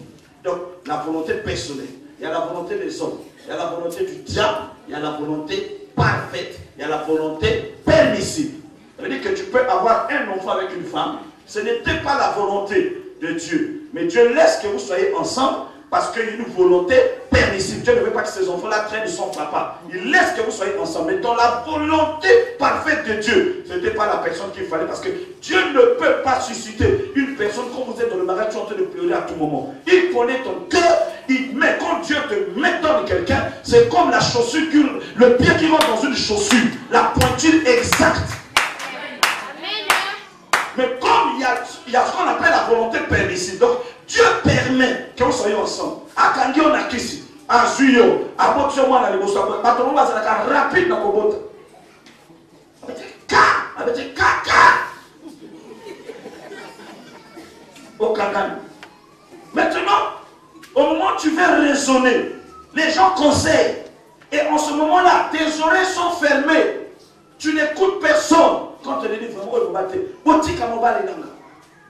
Speaker 2: Donc, la volonté personnelle, il y a la volonté des hommes, il y a la volonté du diable, il y a la volonté parfaite, il y a la volonté permissible. Ça veut dire que tu peux avoir un enfant avec une femme, ce n'était pas la volonté de Dieu. Mais Dieu laisse que vous soyez ensemble parce qu'il y a une volonté permissible. Dieu ne veut pas que ces enfants-là traînent son papa. Il laisse que vous soyez ensemble. Mais dans la volonté parfaite de Dieu, ce n'était pas la personne qu'il fallait. Parce que Dieu ne peut pas susciter une personne quand vous êtes dans le mariage, tu es en train de pleurer à tout moment. Il connaît ton cœur. Mais quand Dieu te met dans quelqu'un, c'est comme la chaussure, le pied qui rentre dans une chaussure. La pointure exacte. Mais comme il y a ce qu'on appelle la volonté permissible, donc Dieu permet que vous soyez ensemble. À Kangi on a Kissi, à Zuyo, à Botio, à Liboso, à Batomo, à Zalaka, rapide dans Kobota. Avec Kaka. Au Kangan. Maintenant, au moment où tu veux raisonner, les gens conseillent. Et en ce moment-là, tes oreilles sont fermées. Tu n'écoutes personne. Quand tu te dis vraiment,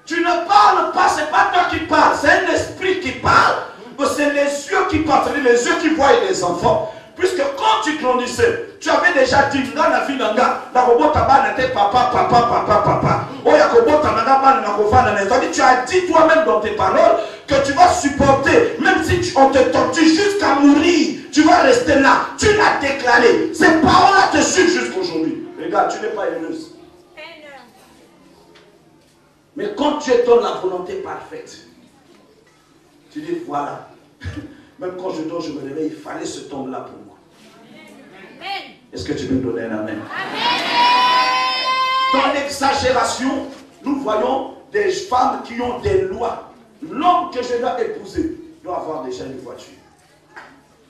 Speaker 2: tu ne parles pas, ce n'est pas toi qui parles, c'est un esprit qui parle, c'est les yeux qui parlent, c'est les yeux qui voient les enfants. Puisque quand tu grandissais, tu avais déjà dit, dans la vie d'un gars, la robot n'était papa. Tu as dit toi-même dans tes paroles que tu vas supporter, même si on te torture jusqu'à mourir, tu vas rester là. Tu l'as déclaré. Ces paroles-là te suivent jusqu'aujourd'hui. Regarde, tu n'es pas heureuse. Mais quand tu es dans la volonté parfaite, tu dis voilà, même quand je dors, je me réveille, il fallait ce temps-là pour moi. Est-ce que tu peux me donner un amen? Dans l'exagération, nous voyons des femmes qui ont des lois. L'homme que je dois épouser doit avoir déjà une voiture.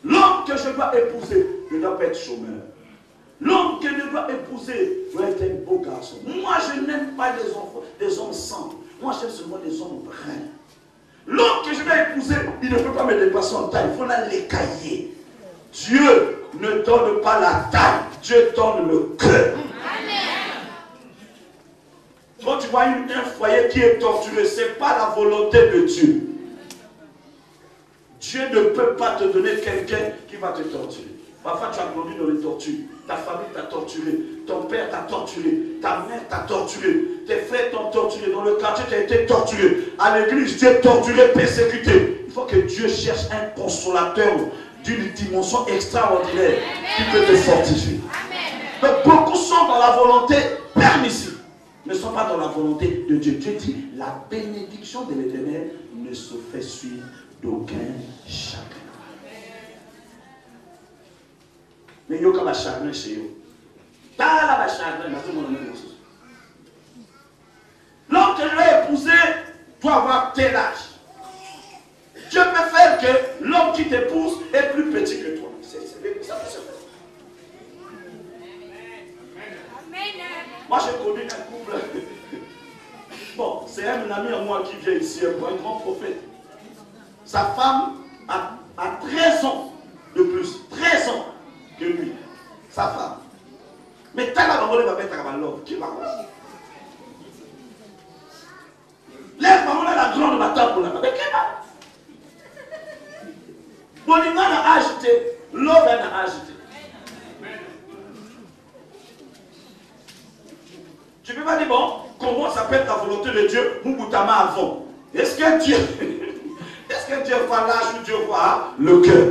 Speaker 2: L'homme que je dois épouser ne doit pas être chômeur. L'homme que je dois épouser doit être un beau garçon. Moi, je n'aime pas les enfants, des hommes sans. Moi, j'aime seulement des hommes bruns. L'homme que je dois épouser, il ne peut pas me dépasser en taille. Il faut l'écailler. Dieu ne donne pas la taille. Dieu donne le cœur. Quand tu vois un foyer qui est torturé, ce n'est pas la volonté de Dieu. Dieu ne peut pas te donner quelqu'un qui va te torturer. Parfois, tu as grandi dans les tortures. Ta famille t'a torturé. Ton père t'a torturé. Ta mère t'a torturé. Tes frères t'ont torturé. Dans le quartier, tu as été torturé. À l'église, tu es torturé, persécuté. Il faut que Dieu cherche un consolateur d'une dimension extraordinaire qui peut te fortifier. Donc, beaucoup sont dans la volonté permissive, ne sont pas dans la volonté de Dieu. Dieu dit, la bénédiction de l'Éternel ne se fait suivre d'aucun chagrin. Mais il y a un chagrin chez eux. L'homme que je vais épouser doit avoir tel âge. Dieu peut faire que l'homme qui t'épouse est plus petit que toi. Ça peut se faire. Moi, j'ai connu un couple. Bon, c'est un ami à moi qui vient ici, un grand prophète. Sa femme a 13 ans de plus. 13 ans que lui. Sa femme. Mais t'as la maman, va mettre à l'homme. Qui va voir? Lève maman, la grande bataille pour la maman. Mais qui va? Bonima n'a agité. L'homme n'a agité. avant. Est-ce que Dieu voit l'âge ou Dieu voit le cœur?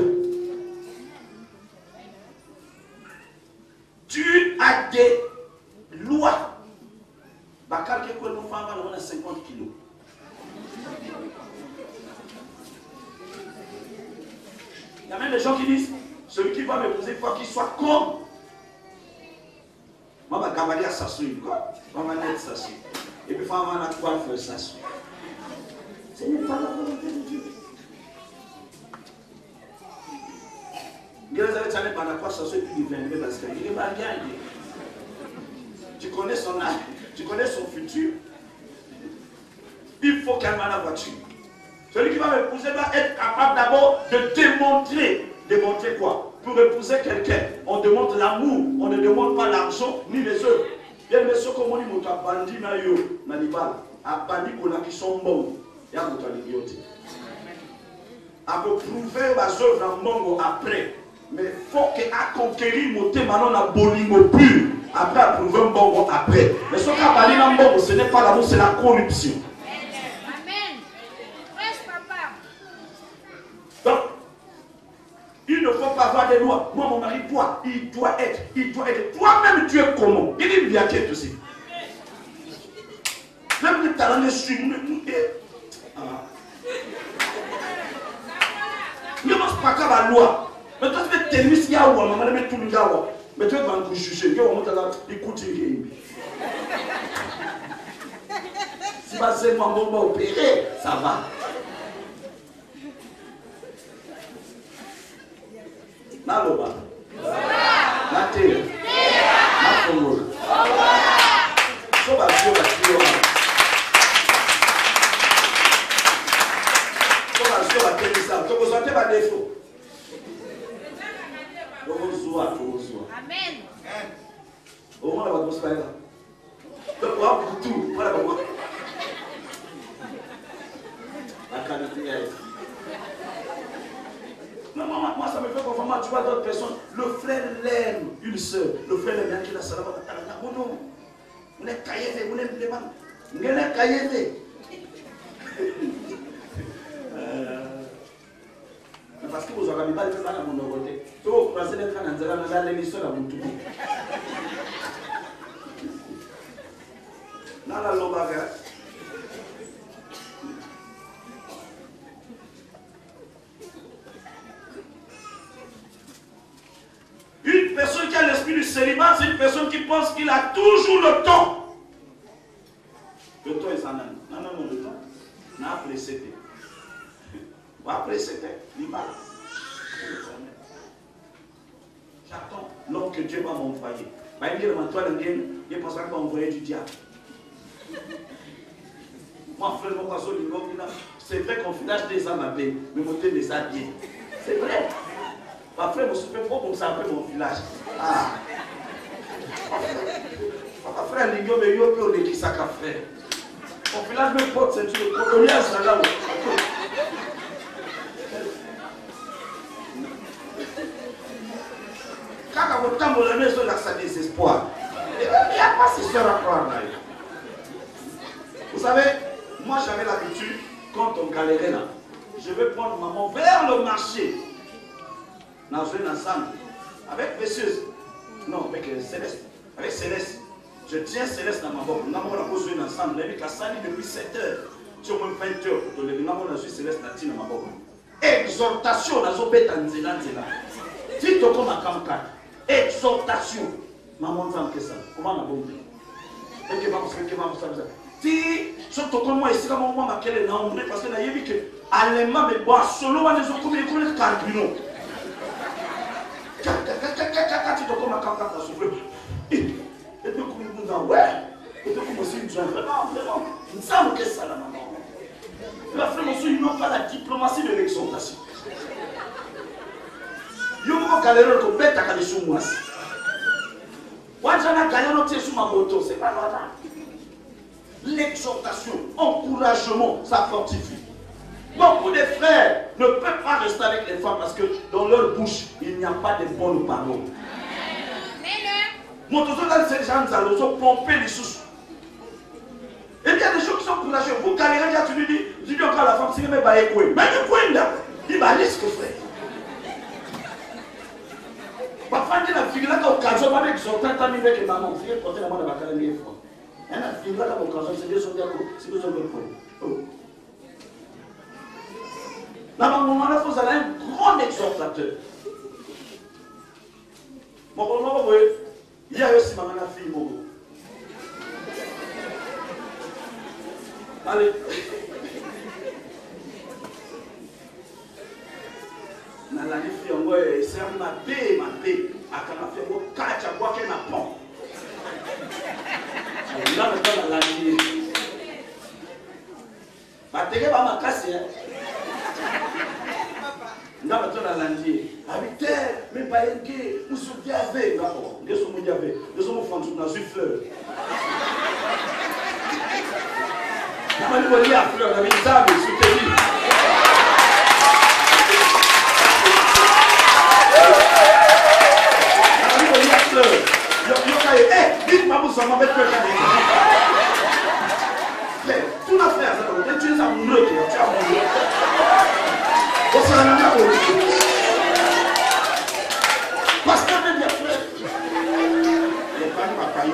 Speaker 2: Tu as des lois. Bakar qui nous femme on a 50 kilos. Il y a même des gens qui disent celui qui va m'épouser, il faut qu'il soit comme. Moi, je vais s'assurer. Je vais s'assurer. Et puis, il faut avoir la quoi faire s'assurer. Ce n'est pas la volonté de Dieu. Tu connais son âge, tu connais son futur. Il faut qu'elle ait la voiture. Celui qui va m'épouser doit être capable d'abord de démontrer. Démontrer quoi? Pour épouser quelqu'un, on demande l'amour, on ne demande pas l'argent ni les œuvres. Il y a des gens comme on dit, on a bandit na yo, na libal, a bandit qu'on a qui sont bons. Il y a d'autres idiotes. À vous prouver les œuvres en mongo après. Mais il faut qu'à conquérir mon thème, maintenant, on a bolingo pur. Après, à prouver un bon après. Mais ce qu'a parlé dans bon, ce n'est pas l'amour, c'est la corruption.
Speaker 3: Amen. Reste, papa.
Speaker 2: Donc, il ne faut pas avoir des lois. Moi, mon mari doit, il doit être. Toi-même, tu es comment? Il est bien qu'être aussi. Même les talents de suivre, ne mange pas qu'à la loi. Mais toi, tu fais tellement si yawa, maman, tu mets tout le yawa. Mais tu vas me juger. Tu vas écouter. Si c'est mon bon opéré, ça va. Na loba. Na terre. Na fongo. Soba sio bakio. Soba sio bakio ça. To ko ba défaut.
Speaker 3: Amen.
Speaker 2: Au moins, on va se faire. Donc, on va pour tout. Voilà comment. La qualité est. Non, moi, ça me fait conformer. Tu vois d'autres personnes. Le frère l'aime, une soeur. Le frère l'aime, qui la salama. Non, on est caillé, on est vraiment. On est caillé. Parce que vous avez pas le fait à mon côté. Tu vas croiser les frères dans l'émission à mon tour. Dans la lobaga. Une personne qui a l'esprit du célibat, c'est une personne qui pense qu'il a toujours le temps. Le temps est ça. Non, le temps. On a appelé c'était. Après c'était l'image. J'attends l'homme que Dieu va m'envoyer. Il pense qu'il va envoyer du diable. Moi, frère, c'est vrai qu'on finage des âmes à peine, mais mon thème les a bien. C'est vrai. Ma frère, je me suis fait trop comme ça après mon village. Ah. Ma frère, il y a des qui s'en frère. Mon village me porte, c'est une coloniale, ça là. Quand on tombe dans la maison, là, ça désespoir. Il n'y a pas ces soeurs à croire. Vous savez, moi j'avais l'habitude, quand on galérait là, je vais prendre maman vers le marché. Dans une ensemble. Avec Précieuse. Non, avec Céleste. Avec Céleste. Je tiens Céleste dans ma boque. Nous avons joué ensemble. Avec la salle depuis 7 heures. Tu as moins 20 heures. Nous avons joué Céleste dans ma boque. Exhortation, nous avons fait un zélan. Si tu as comme un camp. Exhortation. Maman, on fait ça. Comment on a bon? Si je te comprends ici, comme on m'a quel est non, parce que là, il y a vu que allemand, mais bon, solo, on les a comme les collègues carburant. Quand tu te comprends, quand tu as soufflé, et puis, comme ils vont ouais, et puis, comme aussi, ils ont vraiment, il me semble que ça, là, maman. La frère, ils n'ont pas la diplomatie de l'exhortation. Ils ont galéré le bête à caler sur moi. Moi, j'en ai galéré notre sur ma moto, c'est pas normal. L'exhortation, encouragement, ça fortifie. Beaucoup de frères ne peuvent pas rester avec les femmes parce que dans leur bouche, il n'y a pas de bonnes paroles. Mon tozo dans ces gens, ils ont pompé les sous. Et puis, y a des gens qui sont courageux. Vous galérez, tu lui dis encore à la femme, c'est mais bah écoute. Mais le point là, il va aller ce que frère. Parfois, il y a une fille là qui a occasion avec son temps, avec maman, fille porter la main dans la carrière. Il y a une fille là qui a occasion, c'est deux autres, c'est deux autres points. Dans le moment là, il faut avoir un grand exhortateur. Mon bon, il y a aussi ma fille, mon bon. Allez. Na la fille en vrai, c'est ma paix, à quand fait moi catch à quoi qu'elle n'a pas. Là maintenant la vie. Ma télé va ma casser. Là maintenant la landie. Habiter, mais pas une qui, nous sommes bien avec, d'accord. Nous sommes bien avec. Nous sommes enfants dans une fleur. Comment nous voyons la fleur, la visage, soutenir. Dites-moi, vous en avez fait tout l'affaire, tu es amoureux, tu es amoureux. On s'en a pas compris. Parce que même les frères, les femmes ne pas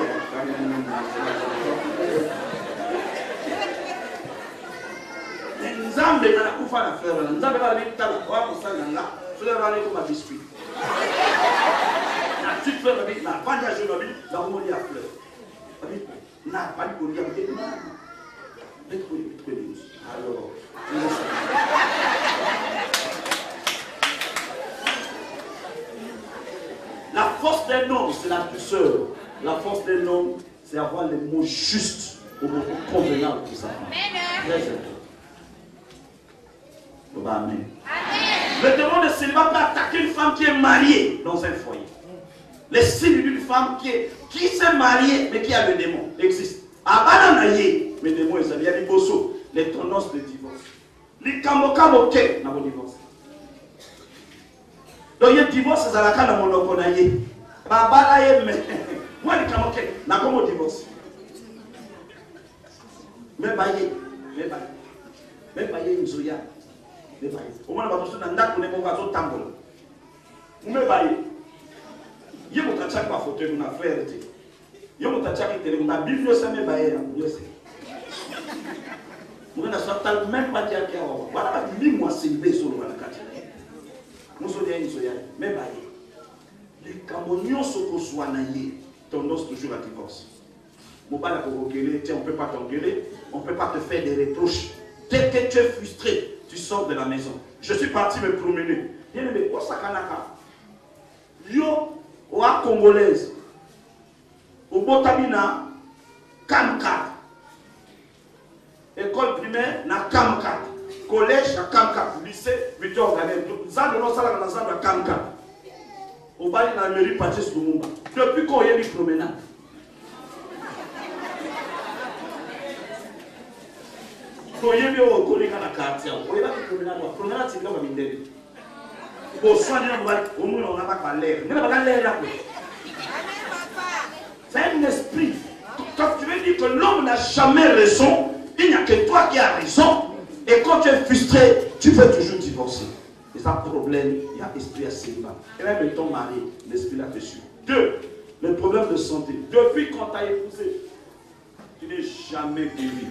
Speaker 2: Nzambe na kufa na frère, Nzambe va aller tala, on va penser là, je vais aller comme un biscuit. La petite fleur, la bande à genoux, la molie à fleur. La pas de molie à fleur. Alors, la force d'un homme, c'est la douceur. La force d'un homme, c'est avoir les mots justes au moment convenable pour ça. Très important. Amen. Le démon de célibat peut attaquer une femme qui est mariée dans un foyer. Les signes d'une femme qui s'est mariée mais qui a le démon existe. Abananaye, mais le démon est il y a des bossos, les tendances de divorce. Les kamokamoke dans le divorce. Donc il y a divorce, c'est à la canne à mon okonaye. Babalaye, mais moi les kamoke, n'a comme au divorce. Mais baye, une zoya. Au moins, on va tous dans la on est mon gâteau tambour. Vous me baillez. Il y a mon tachak pas fauteuil, mon affaire. Il y a mon tachak qui est la Bible, ça me baille. Vous ne savez même pas dire qu'il y a. Voilà, 1000 mois c'est le sur le quartier. Nous sommes une soya, mais baillez. Les Camerounais sont consoignés, tendance toujours à divorce. On ne peut pas t'engueuler, on ne peut pas te faire des reproches. Dès que tu es frustré, tu sors de la maison. Je suis parti me promener. Bien aimé, au Sakanaka, yo, au Congolaise, au Botamina, Kamkat. École primaire, na Kamkat. Collège, na Kamkat. Lycée, Victor Ganet. Zan de l'Osala, na Zan de Kamkat. Au Bali, na mairie, Patrice Lumumba. Depuis qu'on y a eu promenade. Quand il y a eu un collègue à la quartier, on y va promenade. Promenade, c'est comme un mindé. Pour soigner, au moins, on n'a pas l'air. On n'a pas l'air là. C'est un esprit. Quand tu veux dire que l'homme n'a jamais raison, il n'y a que toi qui as raison. Et quand tu es frustré, tu peux toujours divorcer. Et ça, problème, il y a esprit à célibat. Et même ton mari, l'esprit là-dessus. 2. Le problème de santé. Depuis quand tu as épousé, tu n'es jamais guéri.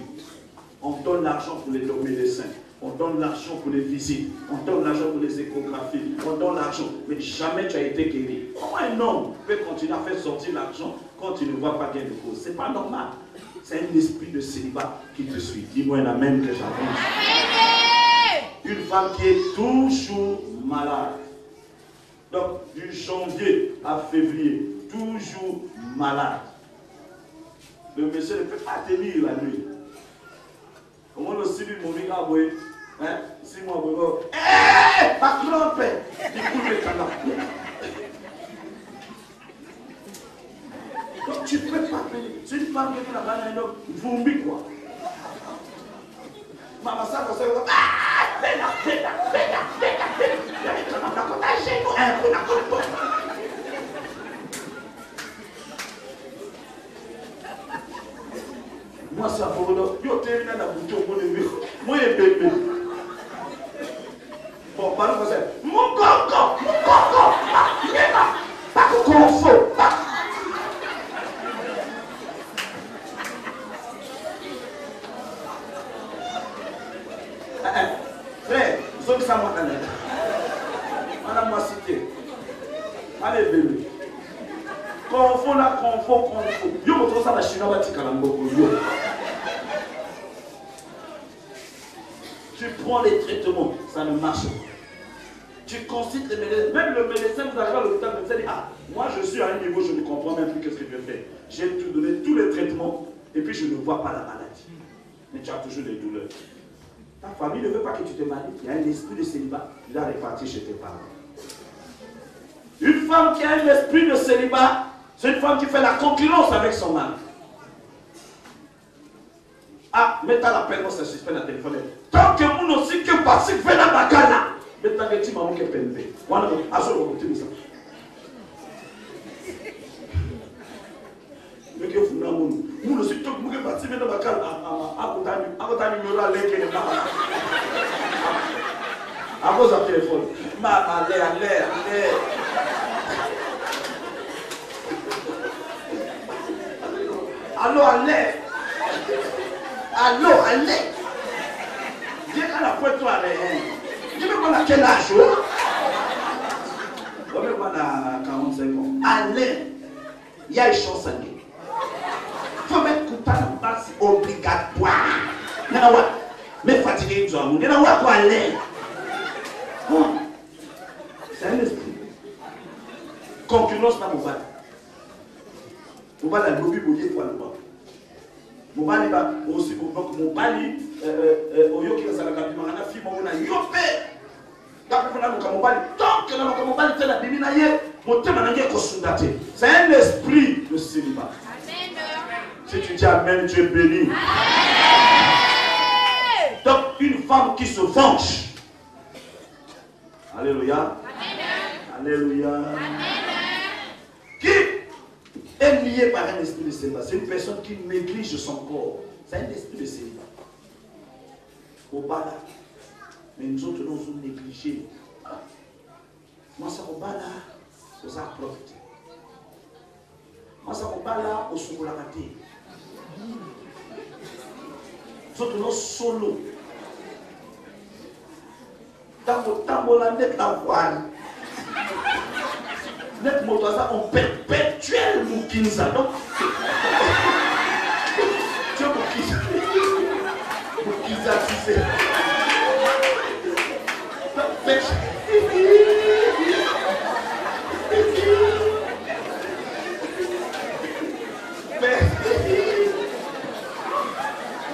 Speaker 2: On donne l'argent pour les médecins. On donne l'argent pour les visites. On donne l'argent pour les échographies. On donne l'argent. Mais jamais tu as été guéri. Comment un homme peut continuer à faire sortir l'argent quand tu ne vois pas gain de cause? Ce n'est pas normal. C'est un esprit de célibat qui te suit. Dis-moi un amen que j'avance. Une femme qui est toujours malade. Donc, du janvier à février, toujours malade. Le monsieur ne peut pas tenir la nuit. Comment le civil mon gars, hein? Si moi, pas trompe, il coule le canard. Donc tu ne peux pas payer. C'est une femme qui est là-bas, un homme, vomit quoi. Maman, ça, vous savez, moi, c'est un peu de. est bébé. Bon, par exemple, mon coco, pas confort. Frère, vous savez ça, moi, madame m'a cité. Allez, bébé. Confort là, confort. Yo, vous trouvez ça, la chinois va tirer la mboko. Tu prends les traitements, ça ne marche pas. Tu consultes les médecins. Même le médecin vous arrive à l'hôpital, le médecin dit, ah, moi je suis à un niveau, je ne comprends même plus qu'est-ce que je fais. J'ai tout donné, tous les traitements, et puis je ne vois pas la maladie. Mais tu as toujours des douleurs. Ta famille ne veut pas que tu te maries. Il y a un esprit de célibat, il a réparti chez tes parents. Une femme qui a un esprit de célibat, c'est une femme qui fait la concurrence avec son mari. Ah, mais t'as l'appel, moi ça suspend la téléphone. Tant que mon aussi que parce que fait la bacana, mais t'as des petits mamans qui pèlent. Voilà, à ce moment, tu dis ça. Mais que vous n'avez pas. Mon aussi, tout le monde qui est parti, mais dans la bacana, à votre numéro à l'air qui est là. À vos téléphones. Allez. Allô, allez. Viens à la pointe, toi, allez. Tu veux qu'on a quel âge? On va voir à 45 ans. Allez. Il y a une chance à dire. Il faut mettre coup à la base obligatoire. Mais fatigué, tu vas mourir. Il y a quoi aller? C'est un esprit. Concurrence, pas mon bal. Mon bal a lobby pour y aller. Mon bali ba aussi mon bali oyoki la sala kabi mangana fi mo na yope d'après fona mon bali tant que mon bali tena bimi na ye motema na nge kosundate c'est un esprit de célibat. Amen. Si tu dis amen, tu es béni. Amen. Donc une femme qui se venge. Alléluia. Amen. Alléluia. Amen. Qui est lié par un esprit de célibat. C'est une personne qui néglige son corps. C'est un esprit de célibat. Au bas là. Mais nous autres, nous sommes négligés. Moi, ça au bas là, aux arts profiter. Moi, ça au bas là, au soulagate. Nous autres, nous solo. Tambo là, net la voile. Net motoisa en perpétuel Moukinza. Donc, tu vois Moukinza, tu sais.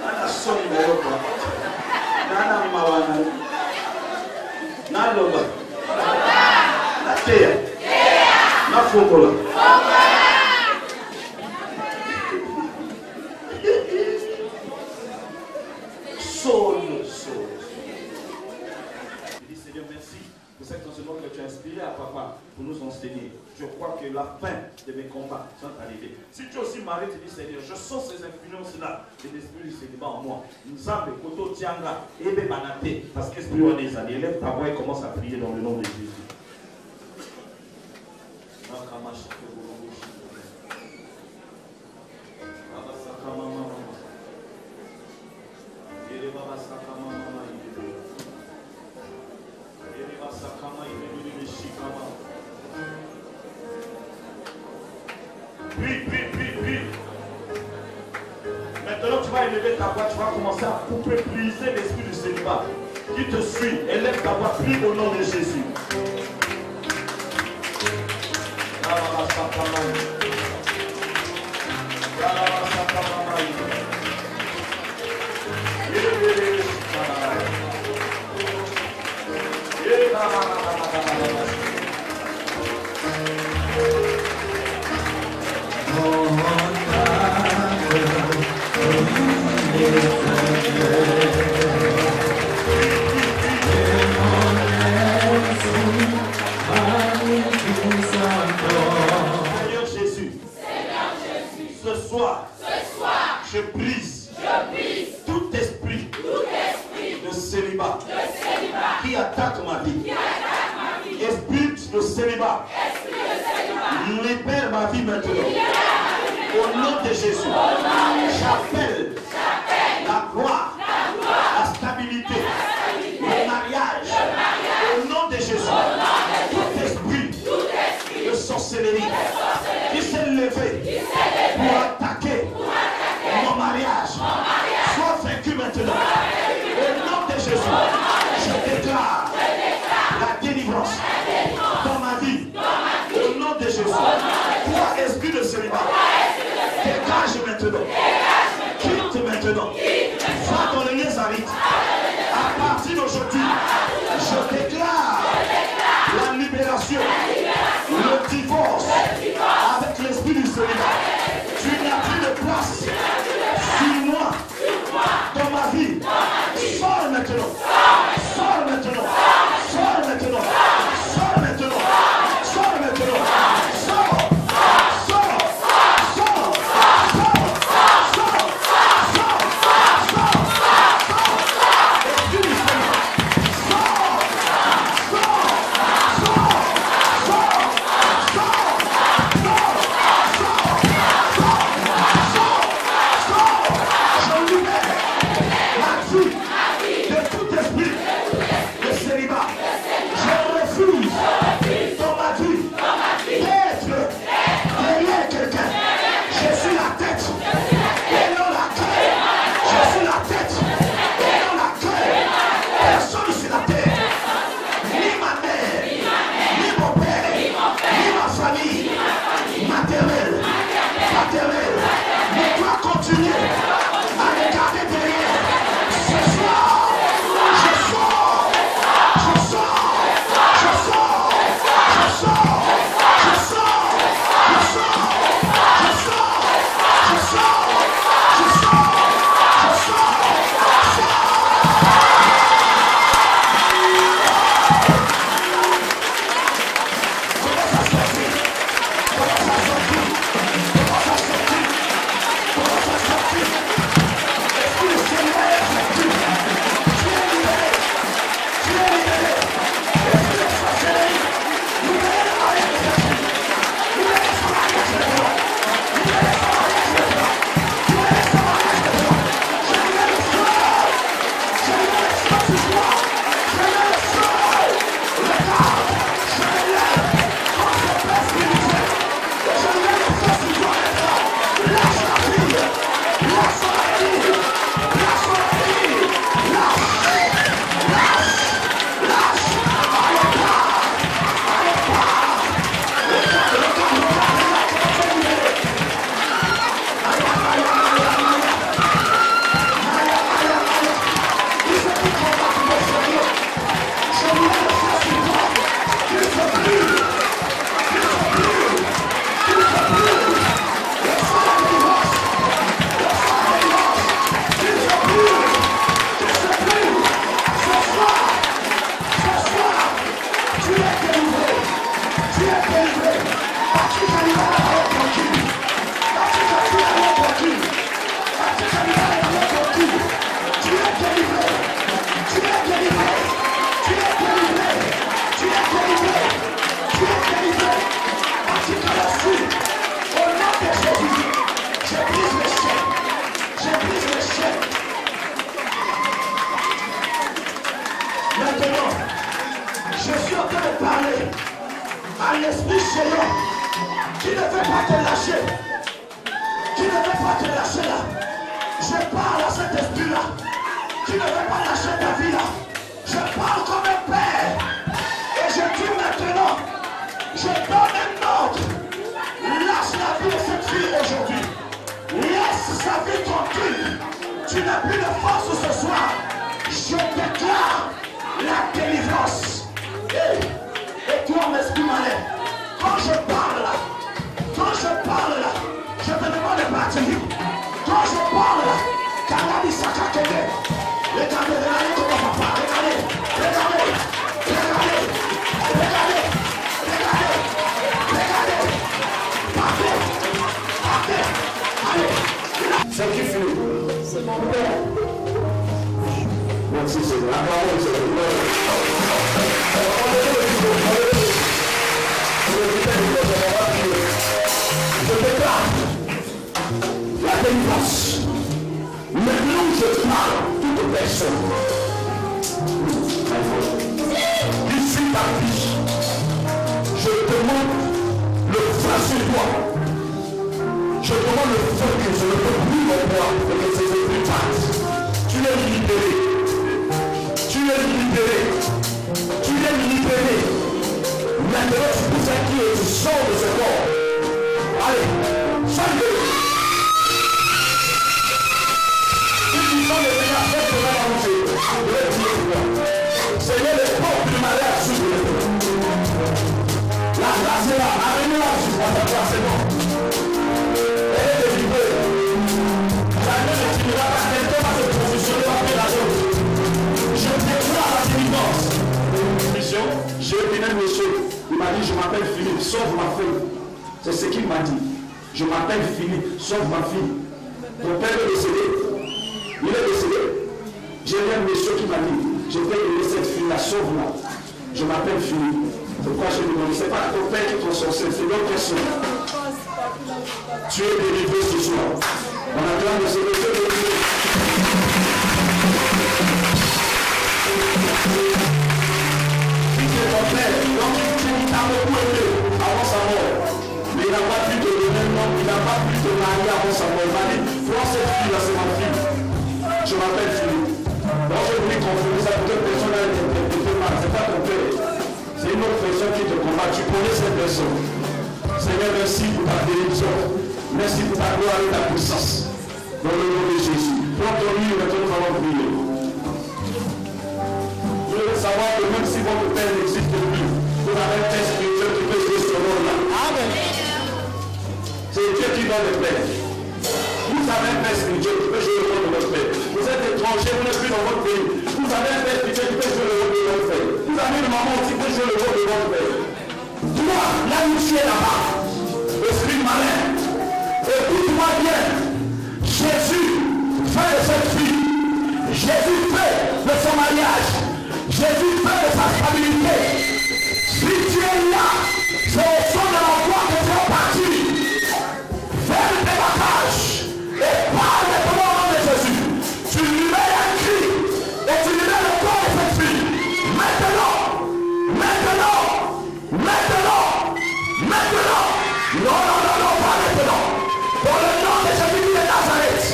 Speaker 2: Nana soni na yoka. Nana mawana. Naloba. Natea. Na fokola. Solo. Je dis Seigneur, merci pour cet enseignement que tu as inspiré à papa pour nous enseigner. Je crois que la fin de mes combats sont arrivés. Si tu es aussi marié, tu dis Seigneur, je sens ces influences-là et l'esprit du célibat en moi. Nzambe, Koto, Tianga, Ebe Banate, parce que l'esprit on est allé. Lève ta voix et commence à prier dans le nom de Jésus. Puis. Maintenant, tu vas élever ta voix, tu vas commencer à couper, briser l'esprit du célibat qui te suit. Élève ta voix, prie au nom de Jésus. Seigneur Jésus, ce soir, célibat qui attaque ma vie. Esprit de célibat, libère ma vie maintenant. Au nom de Jésus, j'appelle la gloire, la stabilité, le mariage. Au nom de Jésus, tout esprit de sorcellerie qui s'est levé pour attaquer mon mariage, soit vaincu maintenant. Au nom de Jésus, je déclare la délivrance dans ma vie. Au nom de Jésus, toi esprit de célibat, dégage maintenant. Quitte maintenant. Va dans les Nazarites. À partir d'aujourd'hui, je déclare la libération, le divorce avec l'esprit du célibat. Tu n'as plus de place sur moi, dans ma vie. Sors maintenant. Sors maintenant. Sors maintenant. Sors maintenant. Sors maintenant. Sors. C'est qui fait? C'est mon père. Merci. Seigneur. Acclamons le Seigneur. Je déclare la délivrance. Maintenant, je parle toute personne qui suit ta vie. Je demande le feu sur toi. Je demande le feu que je ne peux plus me voir et que ces esprits partent. Tu es libéré. Tu es libéré. Tu es libéré. Maintenant, tu peux faire qui et tu sors de ce corps. Allez, salut. Si tu sens le Seigneur, fais ce mal à vous. Je vais dire toi. Seigneur, les portes du malheur s'ouvrent. La grâce est là. Arrêtez-la sur ta place, c'est bon. Elle est délivrée. Jamais ne finira pas. Quelqu'un va se positionner après la chose. Je déclare la délivrance. Mission, j'ai vu un monsieur. Il m'a dit, je m'appelle Philippe, sauve ma fille. C'est ce qu'il m'a dit. Je m'appelle Philippe, sauve ma fille. Ton père est décédé. Il est décédé. J'ai vu un monsieur qui m'a dit, je vais aider cette fille-là, sauve-la. Je m'appelle Philippe. C'est pourquoi je lui demande, c'est pas ton père qui t'en sorcier, c'est d'autres personnes. Tu es délivré ce soir. On acclame le Seigneur, tu es délivré. Ton père, donc il t'a beaucoup aimé avant sa mort. Mais il n'a pas pu te donner un nom, il n'a pas pu te marier avant sa mort. Il m'a dit, prends cette fille-là, c'est ma fille. Je m'appelle Philippe. Donc je voulais confirmer ça, peut-être personne n'a interprété mal. Ce n'est pas ton père. C'est une autre personne qui te combat. Tu connais cette personne. Seigneur, merci pour ta bénédiction. Merci pour ta gloire et ta puissance. Dans le nom de Jésus. Prends ton livre, maintenant nous allons prier. Je veux savoir que même si votre père n'existe plus, vous avez un père spirituel qui peut jouer ce rôle-là. Amen. C'est Dieu qui donne le père. Vous avez un père spirituel qui peut jouer le rôle de votre père. Vous êtes étranger, vous n'êtes plus dans votre pays. Vous avez un père spirituel qui peut jouer le rôle de votre père. Vous avez une maman aussi qui peut jouer le rôle de votre père. Toi, là où tu es là-bas, esprit malin, écoute-moi bien. Jésus fait de cette fille. Jésus fait de son mariage. Jésus fait de sa stabilité. Si tu es là, c'est au son de la voix que tu es parti. Fais tes bagages et parle de ton nom de Jésus. Tu lui mets un cri et tu lui mets le corps de cette fille. Maintenant, maintenant, maintenant, maintenant. Non, non, non, non, pas maintenant. Dans le nom de Jésus de Nazareth,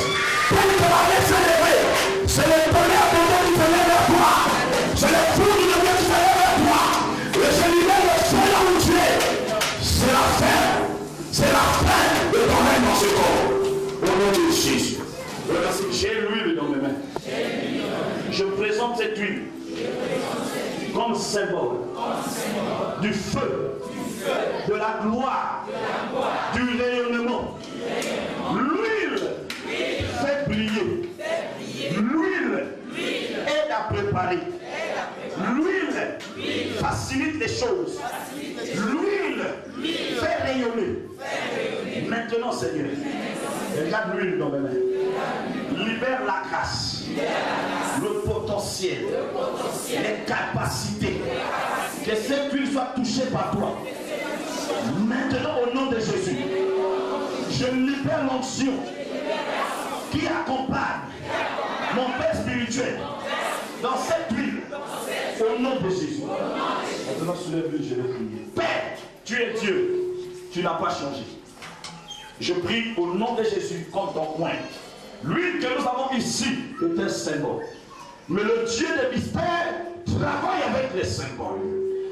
Speaker 2: tel que la messe s'est levée, c'est le tonnerre de Dieu qui se lève vers toi. C'est le fou de Dieu qui se lève vers toi. Et je libère le ciel là où tu es. C'est la fin. C'est la fin de ton règne dans ce corps. Au nom de Jésus.
Speaker 1: J'ai l'huile dans mes mains. Je présente cette huile comme symbole du feu, de la gloire, du rayonnement. L'huile fait briller. L'huile aide à préparer. L'huile facilite les choses. L'huile fait rayonner. Maintenant, Seigneur, regarde l'huile dans mes mains. Libère la grâce, le potentiel, les capacités. Que cette huile soit touchée par toi. Maintenant, au nom de Jésus, je libère l'onction qui accompagne mon père spirituel dans cette huile. Au nom de Jésus. Maintenant, soulève-le, je vais prier. Père, tu es Dieu. Tu n'as pas changé. Je prie au nom de Jésus comme ton coin. L'huile que nous avons ici est un symbole. Mais le Dieu des mystères travaille avec les symboles.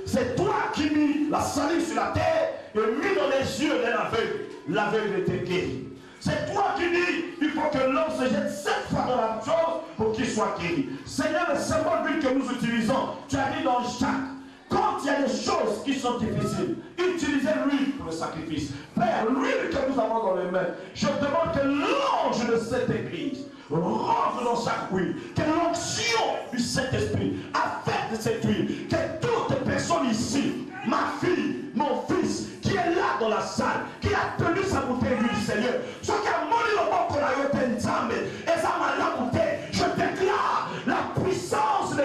Speaker 1: C'est toi qui mis la salive sur la terre et mis dans les yeux d'un aveugle. L'aveugle était guéri. C'est toi qui dis, il faut que l'homme se jette 7 fois dans la chose pour qu'il soit guéri. Seigneur, le symbole d'huile que nous utilisons, tu as dit dans Jacques, quand il y a des choses qui sont difficiles, utilisez l'huile pour le sacrifice. Père, l'huile que nous avons dans les mains, je demande que l'ange de cette église rentre dans chaque huile, que l'onction du Saint-Esprit affecte cette huile, que toutes les personnes ici, ma fille, mon fils, qui est là dans la salle, qui a tenu sa bouteille d'huile du Seigneur, ce qui a moli le monde pour la yote nzambe, et ça m'a la bouteille, je déclare la puissance de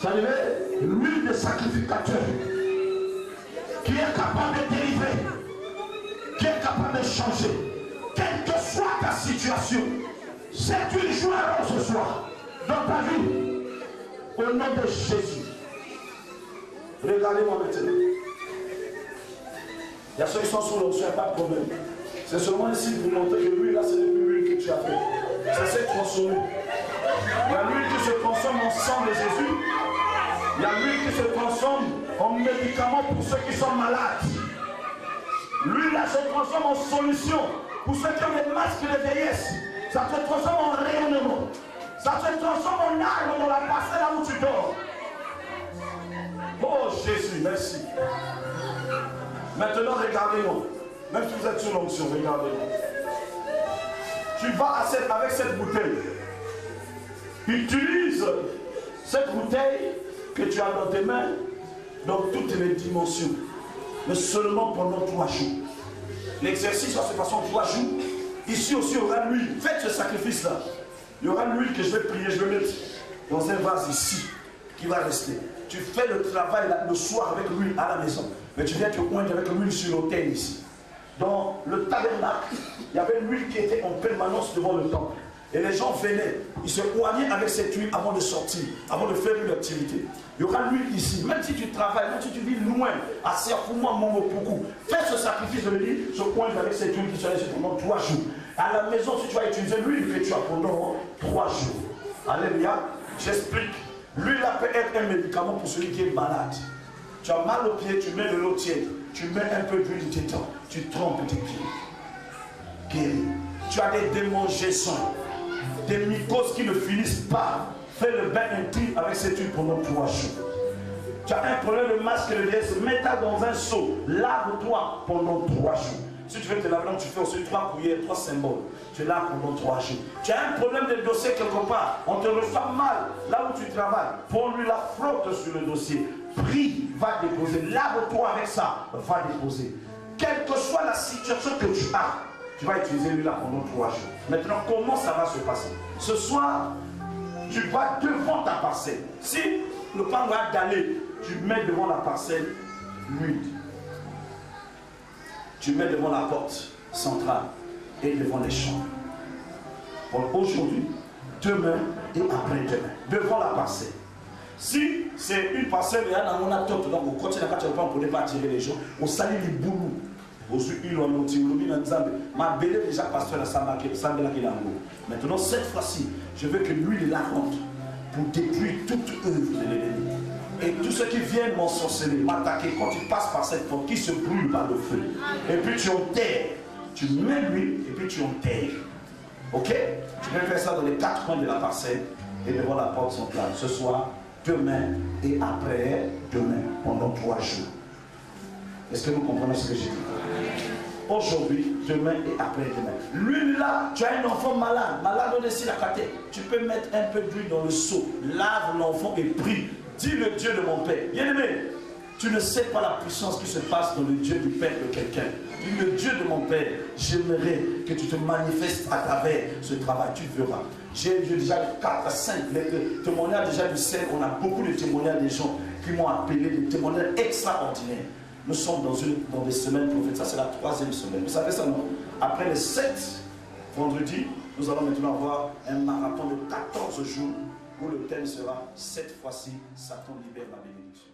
Speaker 2: Ça devait l'huile de sacrificateur qui est capable de délivrer, qui est capable de changer, quelle que soit ta situation. Cette huile joue un rôle ce soir dans ta vie. Au nom de Jésus. Regardez-moi maintenant. Il y a ceux qui sont sous l'onction, il n'y a pas de problème. C'est seulement ici pour montrer que l'huile là, ce n'est plus l'huile que tu as fait. Ça s'est transformé. Il y a l'huile qui se transforme en sang de Jésus. Il y a l'huile qui se transforme en médicament pour ceux qui sont malades. L'huile là se transforme en solution pour ceux qui ont des masques de vieillesse. Ça se transforme en rayonnement. Ça se transforme en arme dans la parcelle là où tu dors. Oh Jésus, merci. Maintenant, regardez-moi. Même si vous êtes sur l'onction, regardez-moi. Tu vas avec cette bouteille. Utilise cette bouteille que tu as dans tes mains dans toutes les dimensions. Mais seulement pendant 3 jours. L'exercice va se passer en 3 jours. Ici aussi, il y aura l'huile. Faites ce sacrifice-là. Il y aura l'huile que je vais prier, je vais mettre dans un vase ici, qui va rester. Tu fais le travail là, le soir avec l'huile à la maison. Mais tu viens te poindre avec l'huile sur l'autel ici. Dans le tabernacle, il y avait l'huile qui était en permanence devant le temple. Et les gens venaient, ils se oignaient avec cette huile avant de sortir, avant de faire une activité. Il y aura l'huile ici. Même si tu travailles, même si tu vis loin, à Serfoumoua, Momopoku, fais ce sacrifice de l'huile, se poindre avec cette huile qui sera ici pendant 3 jours. À la maison, si tu vas utiliser l'huile que tu as pendant 3 jours. Alléluia. J'explique. L'huile peut être un médicament pour celui qui est malade. Tu as mal aux pieds, tu mets de l'eau tiède, tu mets un peu d'huile dedans, tu trempes tes pieds. Guéri. Tu as des démangeaisons, des mycoses qui ne finissent pas. Fais le bain intime avec cette huile pendant 3 jours. Tu as un problème de masque de vieillesse, mets-la dans un seau, lave-toi pendant 3 jours. Si tu veux te laver, tu fais aussi 3 cuillères, 3 symboles. Tu es là pendant 3 jours. Tu as un problème de dossier quelque part. On te reçoit mal là où tu travailles. Prends-lui la frotte sur le dossier. Prie, va déposer. Lave-toi avec ça, va déposer. Quelle que soit la situation que tu as, tu vas utiliser lui là pendant 3 jours. Maintenant, comment ça va se passer? Ce soir, tu vas devant ta parcelle. Si le pain va d'aller, tu mets devant la parcelle l'huile. Tu mets devant la porte centrale et devant les chambres. Pour aujourd'hui, demain et après-demain, devant la parcelle. Si c'est une parcelle, il y a un top, donc on continue à faire pour ne pas attirer les gens, on salit les boulous. Ma belle déjà pasteur à Samake, maintenant, cette fois-ci, je veux que l'huile la rentre pour détruire toute œuvre de l'ennemi. Et tous ceux qui viennent m'ensorceler, m'attaquer, quand tu passes par cette porte, qui se brûle par le feu. Et puis tu enterres. Tu mets l'huile et puis tu enterres. Ok? Tu peux faire ça dans les 4 coins de la parcelle et devant la porte centrale. Ce soir, demain et après-demain, pendant 3 jours. Est-ce que vous comprenez ce que j'ai dit? Aujourd'hui, demain et après-demain. L'huile là, tu as un enfant malade, malade au dessus de la caté. Tu peux mettre un peu d'huile dans le seau. Lave l'enfant et prie. Dis le Dieu de mon Père. Bien-aimé, tu ne sais pas la puissance qui se passe dans le Dieu du Père de quelqu'un. Dis le Dieu de mon Père, j'aimerais que tu te manifestes à travers ce travail. Tu verras. J'ai déjà 4 à 5 témoignages déjà du ciel. On a beaucoup de témoignages des gens qui m'ont appelé, des témoignages extraordinaires. Nous sommes dans des semaines prophétiques. Ça, c'est la 3e semaine. Vous savez ça, non? Après les 7 vendredis, nous allons maintenant avoir un marathon de 14 jours où le thème sera cette fois-ci, Satan libère la bénédiction.